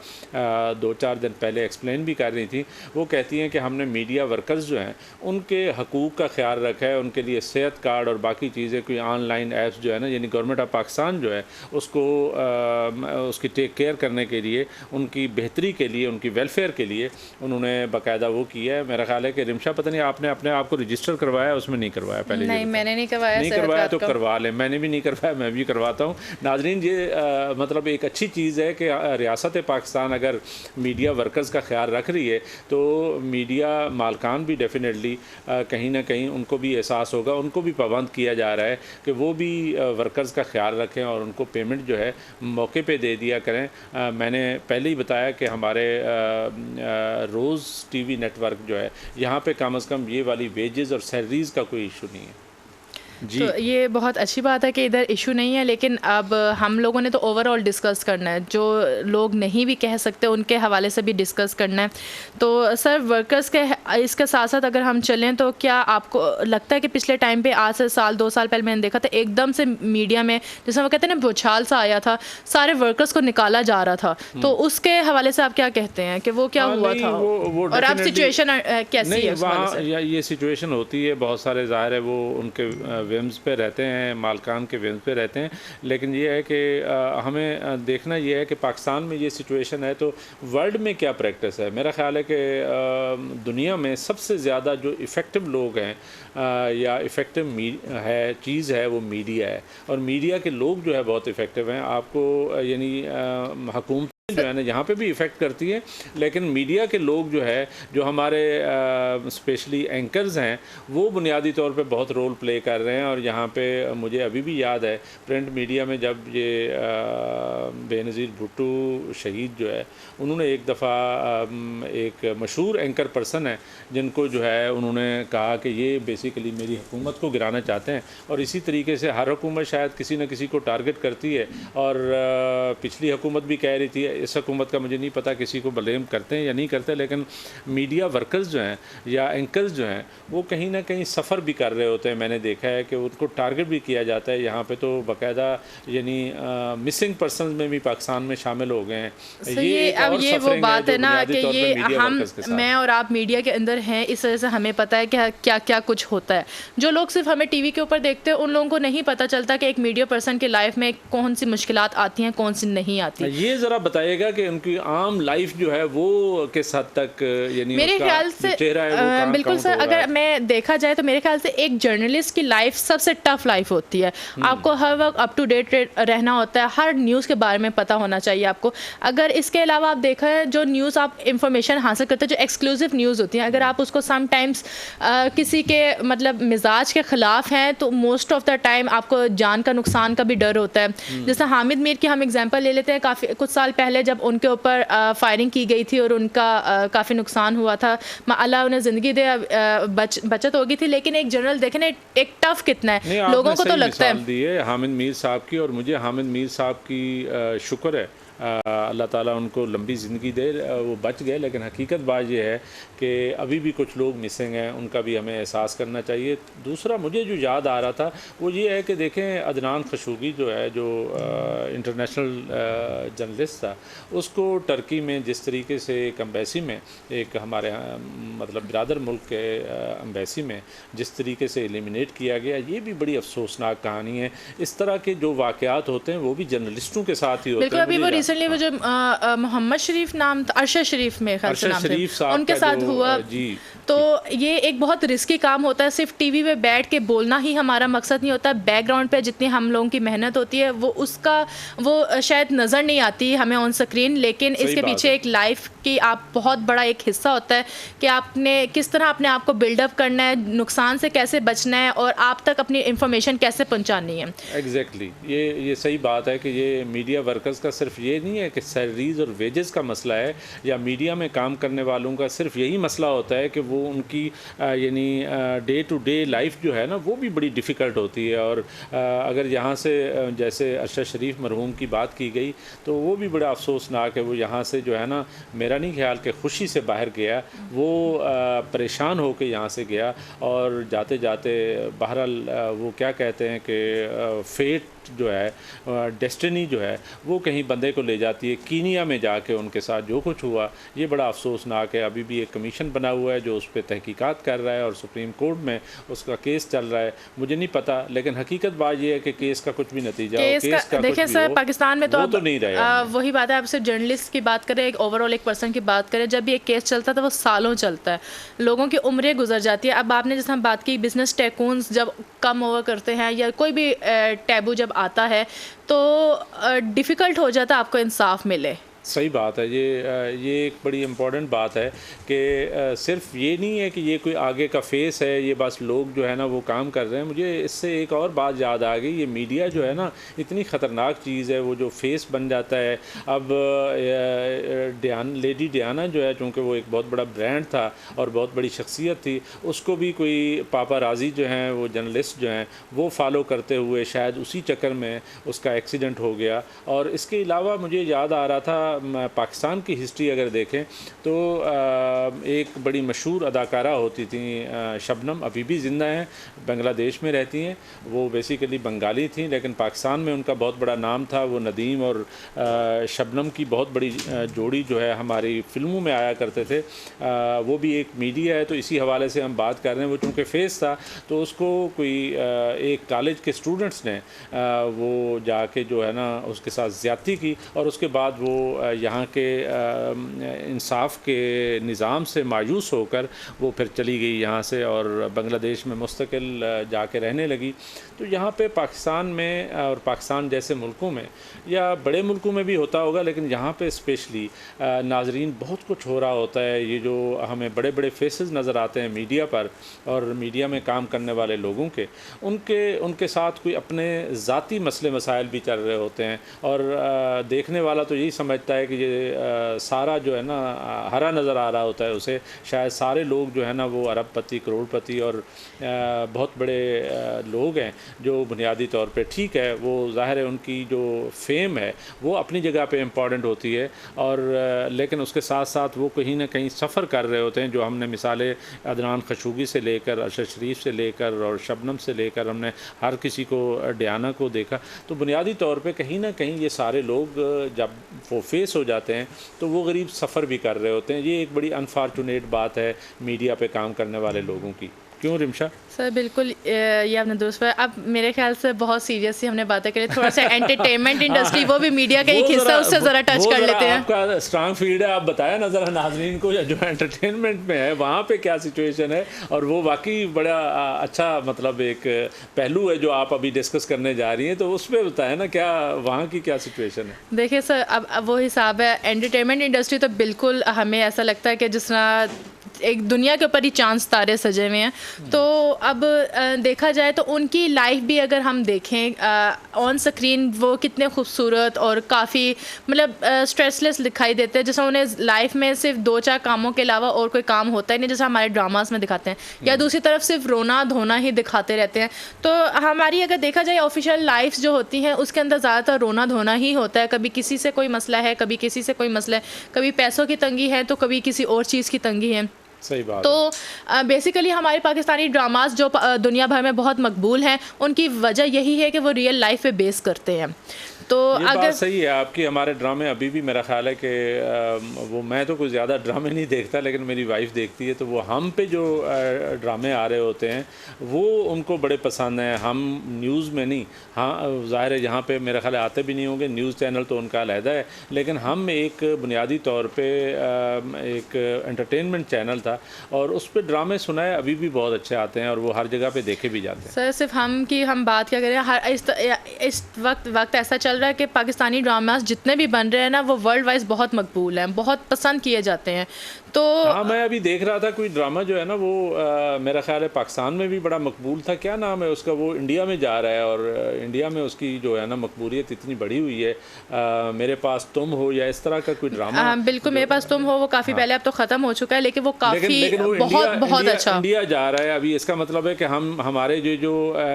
2-4 दिन पहले एक्सप्लेन भी कर रही थी। वो कहती हैं कि हमने मीडिया वर्कर्स जो हैं उनके हकूक़ का ख्याल रखा है, उनके लिए सेहत कार्ड और बाकी चीज़ें, कोई ऑनलाइन ऐप्स जो है ना, यानी गवर्नमेंट ऑफ पाकिस्तान जो है उसको उसकी टेक केयर करने के लिए, उनकी बेहतरी के लिए, उनकी वेलफेयर के लिए उन्होंने बाकायदा वो किया है। मेरा ख्याल है कि रिमशा पता नहीं आपने अपने आप को रजिस्टर करवाया, उसमें नहीं करवाया पहले? नहीं, मैंने नहीं करवाया। नहीं करवाया तो करवा लें, मैंने भी नहीं करवाया, मैं भी करवाता हूँ। नाजरीन, ये मतलब एक अच्छी चीज़ है कि रियासत पाकिस्तान अगर मीडिया वर्कर्स का ख्याल रख रही है तो मीडिया मालकान भी डेफिनेटली कहीं ना कहीं उनको भी एहसास पास होगा उनको भी पाबंद किया जा रहा है कि वो भी वर्कर्स का ख्याल रखें और उनको पेमेंट जो है मौके पे दे दिया करें। मैंने पहले ही बताया कि हमारे रोज़ टीवी नेटवर्क जो है यहाँ पे कम से कम ये वाली वेजेस और सैलरीज़ का कोई इशू नहीं है जी। तो ये बहुत अच्छी बात है कि इधर इशू नहीं है, लेकिन अब हम लोगों ने तो ओवरऑल डिस्कस करना है, जो लोग नहीं भी कह सकते उनके हवाले से भी डिस्कस करना है। तो सर वर्कर्स के इसके साथ साथ अगर हम चलें तो क्या आपको लगता है कि पिछले टाइम पे आज से साल 2 साल पहले मैंने देखा था एकदम से मीडिया में जैसे वो कहते हैं ना भूचाल सा आया था, सारे वर्कर्स को निकाला जा रहा था, तो उसके हवाले से आप क्या कहते हैं कि वो क्या हुआ था और अब सिचुएशन कैसी है? वहाँ ये सिचुएशन होती है, बहुत सारे ज़ाहिर है वो उनके विम्स पे रहते हैं, मालकान के विम्स पे रहते हैं, लेकिन ये है कि हमें देखना ये है कि पाकिस्तान में ये सिचुएशन है तो वर्ल्ड में क्या प्रैक्टिस है। मेरा ख्याल है कि दुनिया में सबसे ज़्यादा जो इफ़ेक्टिव लोग हैं या इफ़ेक्टिव है चीज़ है वो मीडिया है, और मीडिया के लोग जो है बहुत इफ़ेक्टिव हैं। आपको यानी हुकूमत जो है ना यहाँ पे भी इफ़ेक्ट करती है, लेकिन मीडिया के लोग जो है जो हमारे स्पेशली एंकर्स हैं वो बुनियादी तौर पे बहुत रोल प्ले कर रहे हैं। और यहाँ पे मुझे अभी भी याद है प्रिंट मीडिया में जब ये बेनज़ीर भुट्टो शहीद जो है उन्होंने एक दफ़ा एक मशहूर एंकर पर्सन है जिनको जो है उन्होंने कहा कि ये बेसिकली मेरी हुकूमत को गिराना चाहते हैं, और इसी तरीके से हर हुकूमत शायद किसी न किसी को टारगेट करती है। और पिछली हुकूमत भी कह रही थी, इस हुकूमत का मुझे नहीं पता किसी को ब्लेम करते हैं या नहीं करते, लेकिन मीडिया वर्कर्स जो हैं या एंकर्स जो हैं वो कहीं ना कहीं सफ़र भी कर रहे होते हैं। मैंने देखा है कि उनको टारगेट भी किया जाता है। यहाँ पे तो बाकायदा यानी मिसिंग पर्सन में भी पाकिस्तान में शामिल हो गए हैं। ये वो बात है ना कि ये हम मैं और आप मीडिया के अंदर हैं, इस वजह से हमें पता है कि क्या क्या कुछ होता है। जो लोग सिर्फ हमें टीवी के ऊपर देखते हैं उन लोगों को नहीं पता चलता कि एक मीडिया पर्सन की लाइफ में कौन सी मुश्किलात आती हैं कौन सी नहीं आती। ये ज़रा बताइएगा कि उनकी आम लाइफ जो है वो किस हद तक यानी मेरे ख्याल से बिल्कुल सर, अगर मैं देखा जाए तो मेरे ख्याल से एक जर्नलिस्ट की लाइफ सबसे टफ लाइफ होती है। आपको हर वक्त अप टू डेट रहना होता है, हर न्यूज़ के बारे में पता होना चाहिए आपको। अगर इसके अलावा आप देखा है जो न्यूज़ आप इंफॉर्मेशन हासिल करते हैं जो एक्सक्लूसिव न्यूज़ होती हैं, अगर आप उसको समटाइम्स किसी के मतलब मिजाज के ख़िलाफ़ हैं तो मोस्ट ऑफ द टाइम आपको जान का नुकसान का भी डर होता है। जैसे हामिद मीर की हम एग्जांपल ले लेते हैं, काफ़ी कुछ साल पहले जब उनके ऊपर फायरिंग की गई थी और उनका काफ़ी नुकसान हुआ था, अल्लाह उन्हें ज़िंदगी दे, बचत हो गई थी, लेकिन एक जनरल देखें ना एक टफ कितना है, लोगों को तो लगता है। हामिद मीर साहब की, और मुझे हामिद मीर साहब की शुक्र है अल्लाह ताला उनको लंबी ज़िंदगी दे, वो बच गए, लेकिन हकीकत बात ये है कि अभी भी कुछ लोग मिसिंग हैं, उनका भी हमें एहसास करना चाहिए। दूसरा मुझे जो याद आ रहा था वो ये है कि देखें अदनान खशोगी जो है जो इंटरनेशनल जर्नलिस्ट था, उसको टर्की में जिस तरीके से एक एम्बेसी में एक हमारे मतलब बिरादर मुल्क के एम्बेसी में जिस तरीके से एलिमिनेट किया गया, ये भी बड़ी अफसोसनाक कहानी है। इस तरह के जो वाक़यात होते हैं वो भी जर्नलिस्टों के साथ ही होते हैं। वो जो मोहम्मद शरीफ नाम था, अरशद शरीफ में उनके साथ हुआ जी। तो ये एक बहुत रिस्की काम होता है। सिर्फ टीवी पे बैठ के बोलना ही हमारा मकसद नहीं होता, बैकग्राउंड पे जितनी हम लोगों की मेहनत होती है वो शायद नज़र नहीं आती हमें ऑन स्क्रीन, लेकिन इसके पीछे एक लाइफ की आप बहुत बड़ा एक हिस्सा होता है कि आपने किस तरह अपने आप को बिल्डअप करना है, नुकसान से कैसे बचना है और आप तक अपनी इंफॉर्मेशन कैसे पहुँचानी है। एग्जैक्टली ये सही बात है कि ये मीडिया वर्कर्स का सिर्फ ये नहीं है कि सैलरीज़ और वेजेस का मसला है, या मीडिया में काम करने वालों का सिर्फ यही मसला होता है कि वो उनकी यानी डे टू डे लाइफ जो है ना वो भी बड़ी डिफ़िकल्ट होती है। और अगर यहाँ से जैसे अरशद शरीफ मरहूम की बात की गई तो वो भी बड़ा अफसोसनाक है। वो यहाँ से जो है ना मेरा नहीं ख्याल कि खुशी से बाहर गया, वो परेशान होकर यहाँ से गया, और जाते जाते बहरहाल वो क्या कहते हैं कि फेट जो है डेस्टिनी जो है वो कहीं बंदे को ले जाती है। कीनिया में जाके उनके साथ जो कुछ हुआ ये बड़ा अफसोसनाक है। अभी भी एक कमीशन बना हुआ है जो उस पर तहकीकात कर रहा है और सुप्रीम कोर्ट में उसका केस चल रहा है। मुझे नहीं पता, लेकिन हकीकत बात ये है कि केस का कुछ भी नतीजा देखिए सर, पाकिस्तान में तो नहीं रहेगा। वही बात है, आप सिर्फ जर्नलिस्ट की बात करें, एक ओवरऑल एक पर्सन की बात करें, जब भी एक केस चलता था वो सालों चलता है, लोगों की उम्रें गुजर जाती है। अब आपने जैसे हम बात की बिजनेस टैकून्स जब कम ओवर करते हैं या कोई भी टैबू जब आता है तो डिफ़िकल्ट हो जाता है आपको इंसाफ मिले। सही बात है। ये एक बड़ी इम्पोर्टेंट बात है कि सिर्फ़ ये नहीं है कि ये कोई आगे का फेस है, ये बस लोग जो है ना वो काम कर रहे हैं। मुझे इससे एक और बात याद आ गई, ये मीडिया जो है ना इतनी ख़तरनाक चीज़ है, वो जो फेस बन जाता है। अब लेडी डियाना जो है, चूँकि वो एक बहुत बड़ा ब्रांड था और बहुत बड़ी शख्सियत थी, उसको भी कोई पापाराज़ी जो हैं, वो जर्नलिस्ट जो हैं, वो फॉलो करते हुए शायद उसी चक्कर में उसका एक्सीडेंट हो गया। और इसके अलावा मुझे याद आ रहा था, पाकिस्तान की हिस्ट्री अगर देखें तो एक बड़ी मशहूर अदाकारा होती थी शबनम, अभी भी ज़िंदा हैं, बांग्लादेश में रहती हैं। वो बेसिकली बंगाली थी, लेकिन पाकिस्तान में उनका बहुत बड़ा नाम था। वो नदीम और शबनम की बहुत बड़ी जोड़ी जो है हमारी फ़िल्मों में आया करते थे। वो भी एक मीडिया है, तो इसी हवाले से हम बात कर रहे हैं। वो चूँकि फेस था तो उसको कोई एक कॉलेज के स्टूडेंट्स ने वो जाके जो है ना उसके साथ ज़्यादती की, और उसके बाद वो यहाँ के इंसाफ के निज़ाम से मायूस होकर वो फिर चली गई यहाँ से और बांग्लादेश में मुस्तकिल जाके रहने लगी। तो यहाँ पे पाकिस्तान में और पाकिस्तान जैसे मुल्कों में या बड़े मुल्कों में भी होता होगा, लेकिन यहाँ पे स्पेशली नाजरीन बहुत कुछ हो रहा होता है। ये जो हमें बड़े बड़े फेसेस नज़र आते हैं मीडिया पर और मीडिया में काम करने वाले लोगों के, उनके साथ कोई अपने ज़ाती मसले मसाइल भी चल रहे होते हैं। और देखने वाला तो यही समझता है कि ये सारा जो है ना हरा नज़र आ रहा होता है उसे। शायद सारे लोग जो है ना वो अरबपति, करोड़पति और बहुत बड़े लोग हैं जो बुनियादी तौर पे, ठीक है, वो ज़ाहिर है उनकी जो फेम है वो अपनी जगह पे इम्पॉर्टेंट होती है, और लेकिन उसके साथ साथ वो कहीं ना कहीं सफ़र कर रहे होते हैं। जो हमने मिसालें अदनान खशोगी से लेकर, अरशद शरीफ से लेकर और शबनम से लेकर हमने हर किसी को, डियाना को देखा, तो बुनियादी तौर पे कहीं ना कहीं ये सारे लोग जब वो फेस हो जाते हैं तो वो गरीब सफ़र भी कर रहे होते हैं। ये एक बड़ी अनफॉर्चुनेट बात है मीडिया पे काम करने वाले लोगों की। क्यों रिमशा? सर बिल्कुल, ये आपने दुरुस्त किया। अब मेरे ख्याल से बहुत सीरियसली हमने बातें करी, थोड़ा सा एंटरटेनमेंट इंडस्ट्री वो भी मीडिया का एक हिस्सा, उससे ज़रा टच कर लेते हैं। आपका स्ट्रांग फील्ड है, आप बताया ना ज़रा नाज़रीन को जो एंटरटेनमेंट में है वहाँ पे क्या सिचुएशन है। और वो वाकई बड़ा अच्छा मतलब एक पहलू है जो आप अभी डिस्कस करने जा रही हैं, तो उस पर बताया ना क्या वहाँ की क्या सिचुएशन है। देखिए सर, अब वो हिसाब है, एंटरटेनमेंट इंडस्ट्री तो बिल्कुल हमें ऐसा लगता है कि जिस तरह एक दुनिया के ऊपर ही चांद तारे सजे हुए हैं। तो अब देखा जाए तो उनकी लाइफ भी अगर हम देखें ऑन स्क्रीन, वो कितने खूबसूरत और काफ़ी मतलब स्ट्रेसलेस दिखाई देते हैं। जैसा उन्हें लाइफ में सिर्फ 2-4 कामों के अलावा और कोई काम होता ही नहीं, जैसा हमारे ड्रामास में दिखाते हैं, या दूसरी तरफ सिर्फ रोना धोना ही दिखाते रहते हैं। तो हमारी अगर देखा जाए ऑफिशियल लाइफ जो होती हैं उसके अंदर ज़्यादातर रोना धोना ही होता है। कभी किसी से कोई मसला है, कभी किसी से कोई मसला है, कभी पैसों की तंगी है तो कभी किसी और चीज़ की तंगी है। सही बात। तो बेसिकली हमारे पाकिस्तानी ड्रामास जो दुनिया भर में बहुत मकबूल हैं, उनकी वजह यही है कि वो रियल लाइफ पे बेस करते हैं। तो ये अगर बात सही है आपकी। हमारे ड्रामे अभी भी मेरा ख्याल है कि वो, मैं तो कुछ ज़्यादा ड्रामे नहीं देखता, लेकिन मेरी वाइफ देखती है, तो वो हम पे जो ड्रामे आ रहे होते हैं वो उनको बड़े पसंद हैं। हम न्यूज़ में नहीं, हाँ ज़ाहिर है यहाँ पे मेरा ख्याल आते भी नहीं होंगे, न्यूज़ चैनल तो उनका अलहदा है, लेकिन हम एक बुनियादी तौर पे एक एंटरटेनमेंट चैनल था और उस पर ड्रामे सुनाए अभी भी बहुत अच्छे आते हैं और वो हर जगह पे देखे भी जाते हैं। सर सिर्फ हम बात क्या करें, इस वक्त ऐसा चल रहा है कि पाकिस्तानी ड्रामास जितने भी बन रहे हैं ना वो वर्ल्ड वाइज बहुत मकबूल हैं, बहुत पसंद किए जाते हैं। तो हाँ, मैं अभी देख रहा था कोई ड्रामा जो है ना वो मेरा ख्याल है पाकिस्तान में भी बड़ा मकबूल था। क्या नाम है उसका? वो इंडिया में जा रहा है और इंडिया में उसकी जो है ना मकबूलियत इतनी बढ़ी हुई है। मेरे पास तुम हो या इस तरह का कोई ड्रामा। बिल्कुल, मेरे पास तुम हो वो काफ़ी पहले, अब तो ख़त्म हो चुका है, लेकिन वो काफ़ी बहुत अच्छा इंडिया जा रहा है अभी। इसका मतलब है कि हमारे जो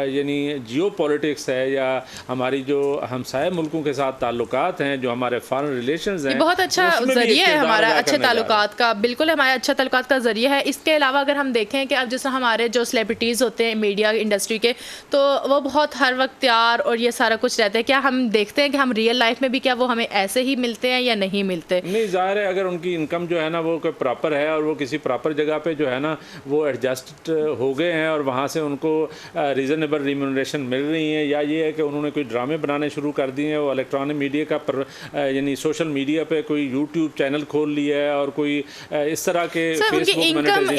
यानी जियो पॉलिटिक्स है या हमारी जो हमसाय मुल्कों के साथ ताल्लुकात हैं, जो हमारे फॉरेन रिलेशंस हैं, बहुत अच्छा जरिया है हमारा अच्छे ताल्लुकात का। बिल्कुल हमारे अच्छा ताल्लुकात का ज़रिया है। इसके अलावा अगर हम देखें कि अब जैसे हमारे जो सेलिब्रिटीज़ होते हैं मीडिया इंडस्ट्री के, तो वो बहुत हर वक्त तैयार और ये सारा कुछ रहता है। क्या हम देखते हैं कि हम रियल लाइफ में भी क्या वो हमें ऐसे ही मिलते हैं या नहीं मिलते? नहीं, ज़ाहिर है अगर उनकी इनकम जो है ना वो प्रॉपर है और वो किसी प्रॉपर जगह पे जो है ना वो एडजस्ट हो गए हैं और वहाँ से उनको रीज़नेबल रिम्यूनरेशन मिल रही है, या ये है कि उन्होंने कोई ड्रामे बनाने शुरू कर दिए हैं, वो इलेक्ट्रॉनिक मीडिया का यानी सोशल मीडिया पे कोई यूट्यूब चैनल खोल लिया है और कोई इस तरह के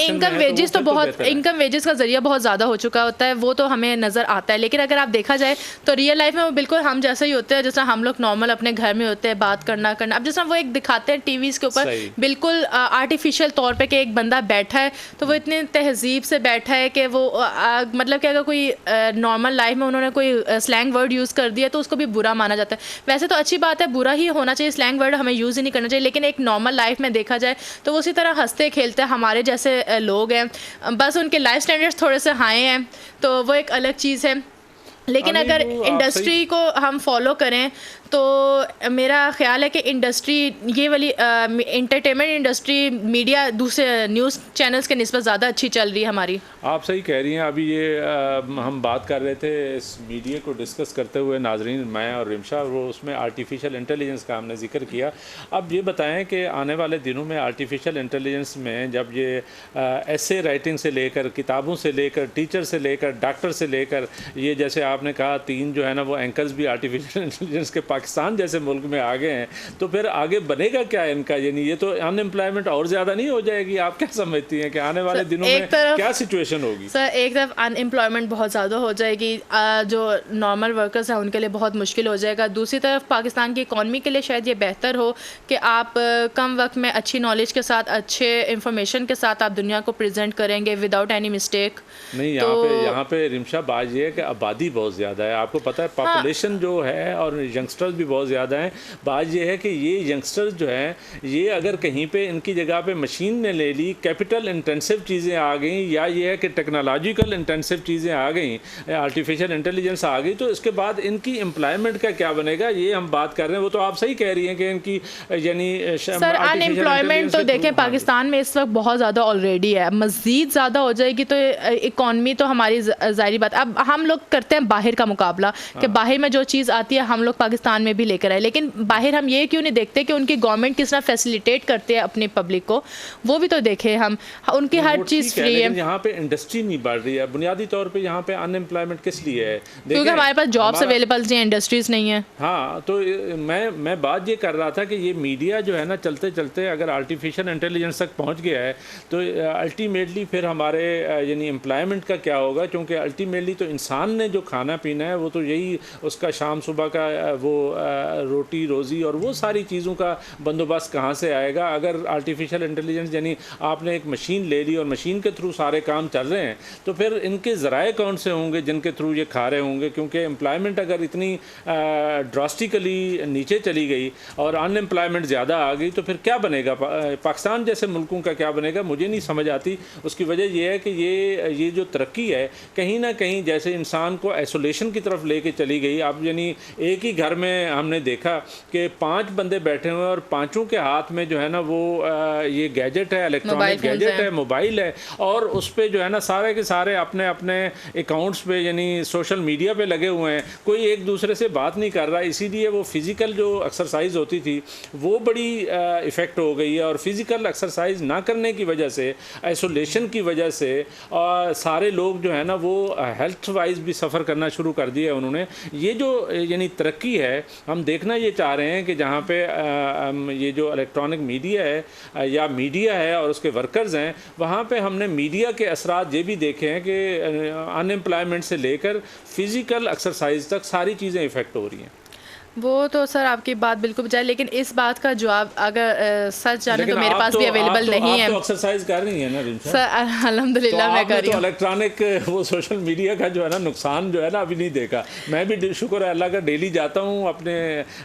इनकम वेजेस तो बहुत, इनकम वेजेस का जरिया बहुत ज़्यादा हो चुका होता है, वो तो हमें नज़र आता है। लेकिन अगर आप देखा जाए तो रियल लाइफ में वो बिल्कुल हम जैसे ही होते हैं, जैसा हम लोग नॉर्मल अपने घर में होते हैं, बात करना अब जैसा वो एक दिखाते हैं टीवीज़ के ऊपर बिल्कुल आर्टिफिशियल तौर पे कि एक बंदा बैठा है तो वो इतने तहजीब से बैठा है कि वो मतलब कि अगर कोई नॉर्मल लाइफ में उन्होंने कोई स्लैंग वर्ड यूज़ कर दिया तो उसको भी बुरा माना जाता है। वैसे तो अच्छी बात है, बुरा ही होना चाहिए, स्लैंग वर्ड हमें यूज़ ही नहीं करना चाहिए, लेकिन एक नॉर्मल लाइफ में देखा जाए तो वो उसी तरह हंसते खेलते हमारे जैसे लोग हैं, बस उनके लाइफ स्टैंडर्ड्स थोड़े से हाई हैं तो वो एक अलग चीज़ है। लेकिन अगर इंडस्ट्री को हम फॉलो करें तो मेरा ख्याल है कि इंडस्ट्री ये वाली एंटरटेनमेंट इंडस्ट्री मीडिया दूसरे न्यूज़ चैनल्स के निस्बत ज़्यादा अच्छी चल रही है हमारी। आप सही कह रही हैं। अभी ये हम बात कर रहे थे इस मीडिया को डिस्कस करते हुए नाजरीन, मैं और रिमशा, वो उसमें आर्टिफिशियल इंटेलिजेंस का हमने जिक्र किया। अब ये बताएं कि आने वाले दिनों में आर्टिफिशियल इंटेलिजेंस में जब ये ऐसे राइटिंग से लेकर, किताबों से लेकर, टीचर से लेकर, डॉक्टर से लेकर, ये जैसे आपने कहा 3 जो है ना वो एंकर्स भी आर्टिफिशियल इंटेलिजेंस के पाकिस्तान जैसे मुल्क में आ गए हैं, तो फिर आगे बनेगा क्या इनका? यानी ये तो अनएम्प्लॉयमेंट और ज़्यादा नहीं हो जाएगी? आप क्या समझती हैं कि आने वाले दिनों में क्या सिचुएशन होगी? सर एक तरफ अनएम्प्लॉयमेंट बहुत ज़्यादा हो जाएगी, जो नॉर्मल वर्कर्स हैं उनके लिए बहुत मुश्किल हो जाएगा। दूसरी तरफ पाकिस्तान की इकॉनमी के लिए शायद ये बेहतर हो कि आप कम वक्त में अच्छी नॉलेज के साथ, अच्छे इंफॉर्मेशन के साथ आप दुनिया को प्रेजेंट करेंगे विदाउट एनी मिस्टेक। नहीं, यहाँ पे रिमशा बात ये है कि आबादी बहुत ज़्यादा है, आपको पता है, पॉपुलेशन जो है और यंगस्टर्स भी बहुत ज़्यादा हैं। बात ये है कि ये यंगस्टर्स जो हैं, ये अगर कहीं पे इनकी जगह पे मशीन ने ले ली, कैपिटल इंटेंसिव चीज़ें आ गई, या ये है कि टेक्नोलॉजिकल इंटेंसिव चीज़ें आ गई, आर्टिफिशियल इंटेलिजेंस आ गई, तो इसके बाद इनकी एम्प्लॉयमेंट का क्या बनेगा, ये हम बात कर रहे हैं। वो तो आप सही कह रही हैं कि इनकी यानी सर अनएम्प्लॉयमेंट तो देखें पाकिस्तान में इस वक्त बहुत ज़्यादा ऑलरेडी है, मज़ीद ज़्यादा हो जाएगी तो इकॉनमी तो हमारी ज़ाहिर बात। अब हम लोग करते हैं बाहर का मुकाबला कि बाहर में जो चीज़ आती है हम लोग पाकिस्तान में भी लेकर आए, लेकिन बाहर हम ये क्यों नहीं देखते कि उनकी गवर्नमेंट किस तरह फैसिलिटेट करते हैं अपनी पब्लिक को, वो भी तो देखें हम। उनकी हर चीज़ फ्री है। यहाँ पे इंडस्ट्री नहीं बढ़ रही है, बुनियादी तौर पे यहाँ पे अनएम्प्लॉयमेंट किस लिए है? क्योंकि हमारे पास जॉब्स अवेलेबल हैं, इंडस्ट्रीज नहीं है। हाँ, तो मैं बात ये कर रहा था कि ये मीडिया जो है ना, चलते चलते अगर आर्टिफिशियल इंटेलिजेंस तक पहुँच गया है तो अल्टीमेटली फिर हमारे यानी एम्प्लॉयमेंट का क्या होगा? क्योंकि अल्टीमेटली तो इंसान ने जो खाना पीना है वो तो यही उसका शाम सुबह का वो रोटी रोज़ी और वो सारी चीज़ों का बंदोबस्त कहाँ से आएगा? अगर आर्टिफिशियल इंटेलिजेंस यानी आपने एक मशीन ले ली और मशीन के थ्रू सारे काम चल रहे हैं, तो फिर इनके ज़राए कौन से होंगे जिनके थ्रू ये खा रहे होंगे? क्योंकि एम्प्लॉयमेंट अगर इतनी ड्रास्टिकली नीचे चली गई और अनएम्प्लॉयमेंट ज़्यादा आ गई तो फिर क्या बनेगा? पाकिस्तान जैसे मुल्कों का क्या बनेगा? मुझे नहीं समझ आती। उसकी वजह यह है कि ये जो तरक्की है कहीं ना कहीं जैसे इंसान को आइसोलेशन की तरफ लेके चली गई। अब यानी एक ही घर में हमने देखा कि 5 बंदे बैठे हुए हैं और पांचों के हाथ में जो है ना वो ये गैजेट है, इलेक्ट्रॉनिक गैजेट है, मोबाइल है, और उस पर जो है ना सारे के सारे अपने अपने अकाउंट्स पे यानी सोशल मीडिया पे लगे हुए हैं, कोई एक दूसरे से बात नहीं कर रहा। इसीलिए वो फिज़िकल जो एक्सरसाइज होती थी वो बड़ी इफ़ेक्ट हो गई है, और फिज़िकल एक्सरसाइज ना करने की वजह से, आइसोलेशन की वजह से सारे लोग जो है ना वो हेल्थ वाइज भी सफ़र करना शुरू कर दिया उन्होंने। ये जो यानी तरक्की है हम देखना ये चाह रहे हैं कि जहाँ पे ये जो इलेक्ट्रॉनिक मीडिया है या मीडिया है और उसके वर्कर्स हैं, वहाँ पे हमने मीडिया के असरात ये भी देखे हैं कि अनएम्प्लॉयमेंट से लेकर फ़िज़िकल एक्सरसाइज तक सारी चीज़ें इफ़ेक्ट हो रही हैं। वो तो सर आपकी बात बिल्कुल बजाय, लेकिन इस बात का जवाब अगर सच जाने तो मेरे पास भी अवेलेबल नहीं है। आप तो एक्सरसाइज कर रही है ना रिमशा? सर अल्हम्दुलिल्लाह मैं कर रही हूँ। तो इलेक्ट्रॉनिक वो सोशल मीडिया का जो है ना नुकसान जो है ना अभी नहीं देखा। मैं भी शुक्र है अल्लाह का डेली जाता हूँ अपने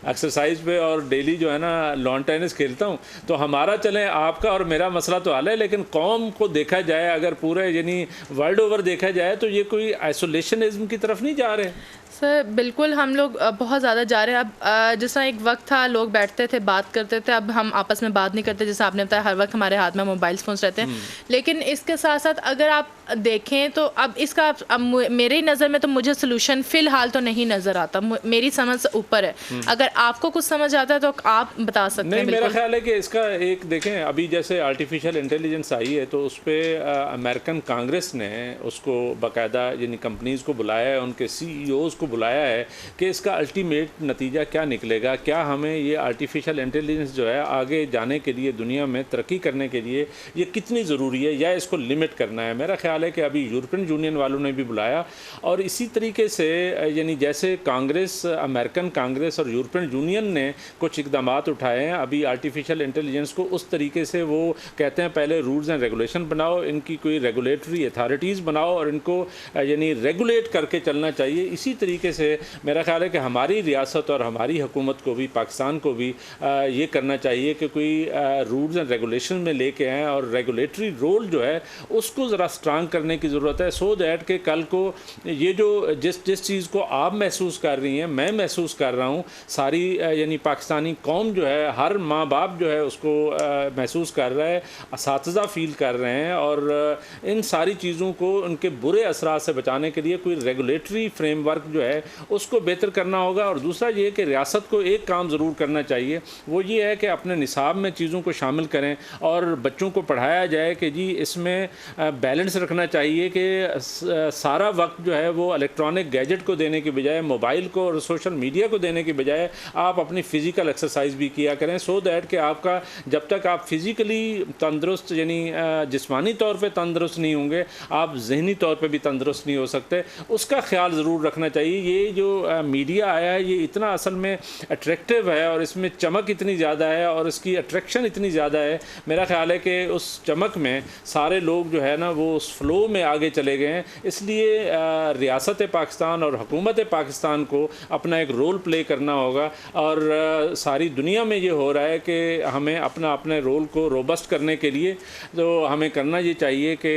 एक्सरसाइज पे और डेली जो है ना लॉन टेनिस खेलता हूँ। तो हमारा चले आपका और मेरा मसला तो हल है, लेकिन कौम को देखा जाए, अगर पूरे यानी वर्ल्ड ओवर देखा जाए तो ये कोई आइसोलेशनिज्म की तरफ नहीं जा रहे। सर बिल्कुल हम लोग बहुत ज़्यादा जा रहे हैं। अब जिस तरह एक वक्त था लोग बैठते थे बात करते थे, अब हम आपस में बात नहीं करते। जैसे आपने बताया हर वक्त हमारे हाथ में मोबाइल फ़ोन्स रहते हैं, लेकिन इसके साथ साथ अगर आप देखें तो अब इसका मेरी नज़र में तो मुझे सोल्यूशन फ़िलहाल तो नहीं नज़र आता, मेरी समझ से ऊपर है। अगर आपको कुछ समझ आता है तो आप बता सकते हैं। नहीं, मेरा ख्याल है कि इसका एक देखें, अभी जैसे आर्टिफिशियल इंटेलिजेंस आई है तो उस पर अमेरिकन कांग्रेस ने उसको बाकायदा यानी कंपनीज़ को बुलाया है, उनके CEOs को बुलाया है कि इसका अल्टीमेट नतीजा क्या निकलेगा, क्या हमें ये आर्टिफिशियल इंटेलिजेंस जो है आगे जाने के लिए, दुनिया में तरक्की करने के लिए ये कितनी ज़रूरी है, या इसको लिमिट करना है। मेरा ख्याल है कि अभी यूरोपियन यूनियन वालों ने भी बुलाया, और इसी तरीके से यानी जैसे कांग्रेस, अमेरिकन कांग्रेस और यूरोपियन यूनियन ने कुछ इकदाम उठाए हैं अभी आर्टिफिशियल इंटेलिजेंस को उस तरीके से, वो कहते हैं पहले रूल्स एंड रेगुलेशन बनाओ, इनकी कोई रेगुलेटरी अथॉरिटीज़ बनाओ और इनको यानी रेगुलेट करके चलना चाहिए। इसी तरीके से मेरा ख्याल है कि हमारी रियासत और हमारी हुकूमत को भी, पाकिस्तान को भी ये करना चाहिए कि कोई रूल्स एंड रेगुलेशन में लेके आएँ और रेगुलेटरी रोल जो है उसको ज़रा स्ट्रांग करने की ज़रूरत है, सो दैट कि कल को ये जो जिस चीज़ को आप महसूस कर रही हैं, मैं महसूस कर रहा हूँ, सारी यानी पाकिस्तानी कौम जो है, हर माँ बाप जो है उसको महसूस कर रहा है, असातिज़ा फ़ील कर रहे हैं, और इन सारी चीज़ों को उनके बुरे असरात से बचाने के लिए कोई रेगुलेटरी फ्रेमवर्क जो है उसको बेहतर करना होगा। और दूसरा ये कि रियासत को एक काम ज़रूर करना चाहिए, वो ये है कि अपने निसाब में चीज़ों को शामिल करें और बच्चों को पढ़ाया जाए कि जी इसमें बैलेंस रखना चाहिए कि सारा वक्त जो है वो इलेक्ट्रॉनिक गैजेट को देने के बजाय, मोबाइल को और सोशल मीडिया को देने के बजाय आप अपनी फ़िज़िकल एक्सरसाइज भी किया करें, सो दैट कि आपका जब तक आप फिज़िकली तंदुरुस्त यानी जिस्मानी तौर पे तंदुरुस्त नहीं होंगे, आप जहनी तौर पे भी तंदुरुस्त नहीं हो सकते। उसका ख्याल ज़रूर रखना चाहिए। ये जो मीडिया आया है ये इतना असल में अट्रैक्टिव है और इसमें चमक इतनी ज़्यादा है और इसकी अट्रैक्शन इतनी ज़्यादा है, मेरा ख्याल है कि उस चमक में सारे लोग जो है ना वो उस फ्लो में आगे चले गए हैं। इसलिए रियासत पाकिस्तान और हुकूमत पाकिस्तान को अपना एक रोल प्ले करना होगा, और सारी दुनिया में ये हो रहा है कि हमें अपने रोल को रोबस्ट करने के लिए तो हमें करना ये चाहिए कि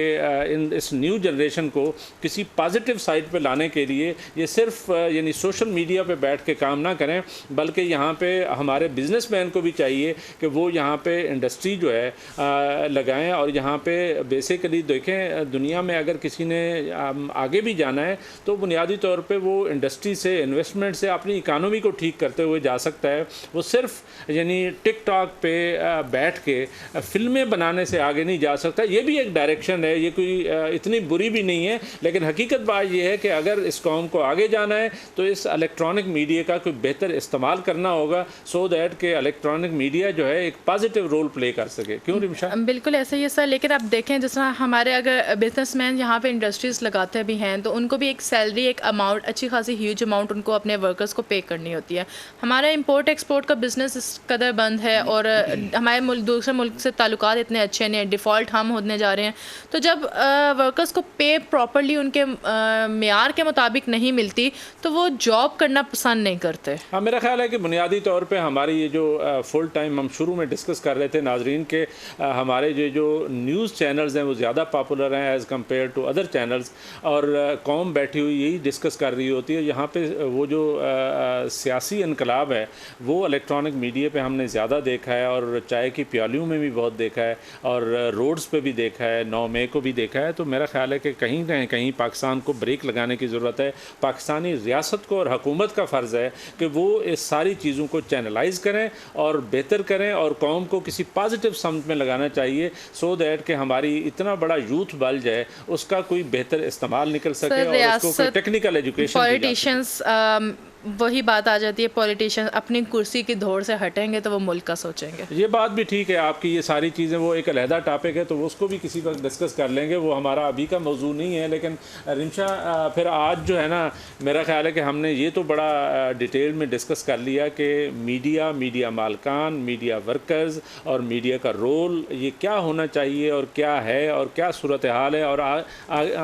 इस न्यू जनरेशन को किसी पॉजिटिव साइड पे लाने के लिए ये सिर्फ यानी सोशल मीडिया पे बैठ के काम ना करें, बल्कि यहाँ पे हमारे बिजनेसमैन को भी चाहिए कि वो यहाँ पे इंडस्ट्री जो है लगाएं, और यहाँ पे बेसिकली देखें दुनिया में अगर किसी ने आगे भी जाना है तो बुनियादी तौर पे वो इंडस्ट्री से, इन्वेस्टमेंट से अपनी इकानमी को ठीक करते हुए जा सकता है। वो सिर्फ यानी टिकटॉक पे बैठ के फिल्में बनाने से आगे नहीं जा सकता। ये भी एक डायरेक्शन है, ये कोई इतनी बुरी भी नहीं है, लेकिन हकीकत बात ये है कि अगर इस कौम को आगे जाना है तो इस इलेक्ट्रॉनिक मीडिया का कोई बेहतर इस्तेमाल करना होगा, सो दैट कि इलेक्ट्रॉनिक मीडिया जो है एक पॉजिटिव रोल प्ले कर सके। क्यों रिमशा? बिल्कुल ऐसा ही है सर, लेकिन आप देखें जिस तरह हमारे अगर बिजनेसमैन यहाँ पे इंडस्ट्रीज़ लगाते भी हैं तो उनको भी एक सैलरी, एक अमाउंट, अच्छी खासी ह्यूज अमाउंट उनको अपने वर्कर्स को पे करनी होती है। हमारा इंपोर्ट एक्सपोर्ट का बिज़नेस इस कदर बंद है और हमारे मुल्क दूसरे मुल्क से ताल्लुकात इतने अच्छे नहीं, डिफ़ॉल्ट हम होने जा रहे हैं। तो जब वर्कर्स को पे प्रॉपर्ली उनके मेयार के मुताबिक नहीं मिलती तो वो जॉब करना पसंद नहीं करते। हाँ, मेरा ख्याल है कि बुनियादी तौर पे हमारी ये जो फुल टाइम हम शुरू में डिस्कस कर रहे थे नाजरीन के, हमारे जो न्यूज़ चैनल्स हैं वो ज़्यादा पॉपुलर हैं as compare to other channels, और कौम बैठी हुई यही डिस्कस कर रही होती है। यहाँ पे वो जो सियासी इनकलाब है वो इलेक्ट्रॉनिक मीडिया पे हमने ज़्यादा देखा है, और चाय की प्यालियों में भी बहुत देखा है, और रोड्स पे भी देखा है, 9 मई को भी देखा है। तो मेरा ख्याल है कि कहीं ना कहीं पाकिस्तान को ब्रेक लगाने की ज़रूरत है। पाकिस्तानी रियासत को और हुकूमत का फ़र्ज़ है कि वो इस सारी चीज़ों को चैनलाइज़ करें और बेहतर करें, और कौम को किसी पॉजिटिव समत में लगाना चाहिए, सो दैट कि हमारी इतना बड़ा यूथ बल जाए उसका कोई बेहतर इस्तेमाल निकल सके और उसको कोई टेक्निकल एजुकेशन। पॉलिटिशियंस वही बात आ जाती है, पॉलिटिशियन अपनी कुर्सी की दौड़ से हटेंगे तो वो मुल्क का सोचेंगे। ये बात भी ठीक है आपकी, ये सारी चीज़ें वो एक अलहदा टॉपिक है तो उसको भी किसी वक्त डिस्कस कर लेंगे, वो हमारा अभी का मौजू नहीं है। लेकिन रिमशा फिर आज जो है ना, मेरा ख्याल है कि हमने ये तो बड़ा डिटेल में डिस्कस कर लिया कि मीडिया मालकान, मीडिया वर्कर्स और मीडिया का रोल ये क्या होना चाहिए और क्या है और क्या सूरत हाल है, और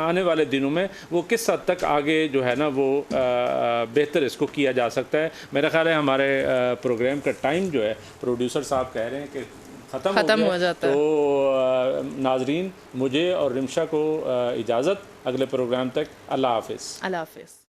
आने वाले दिनों में वो किस हद तक आगे जो है ना वो बेहतर इसको किया जा सकता है। मेरा ख्याल है हमारे प्रोग्राम का टाइम जो है प्रोड्यूसर साहब कह रहे हैं कि ख़त्म हो जाता है। तो नाजरीन, मुझे और रिमशा को इजाज़त, अगले प्रोग्राम तक अल्लाह हाफ़िज़। अल्लाह हाफ़िज़।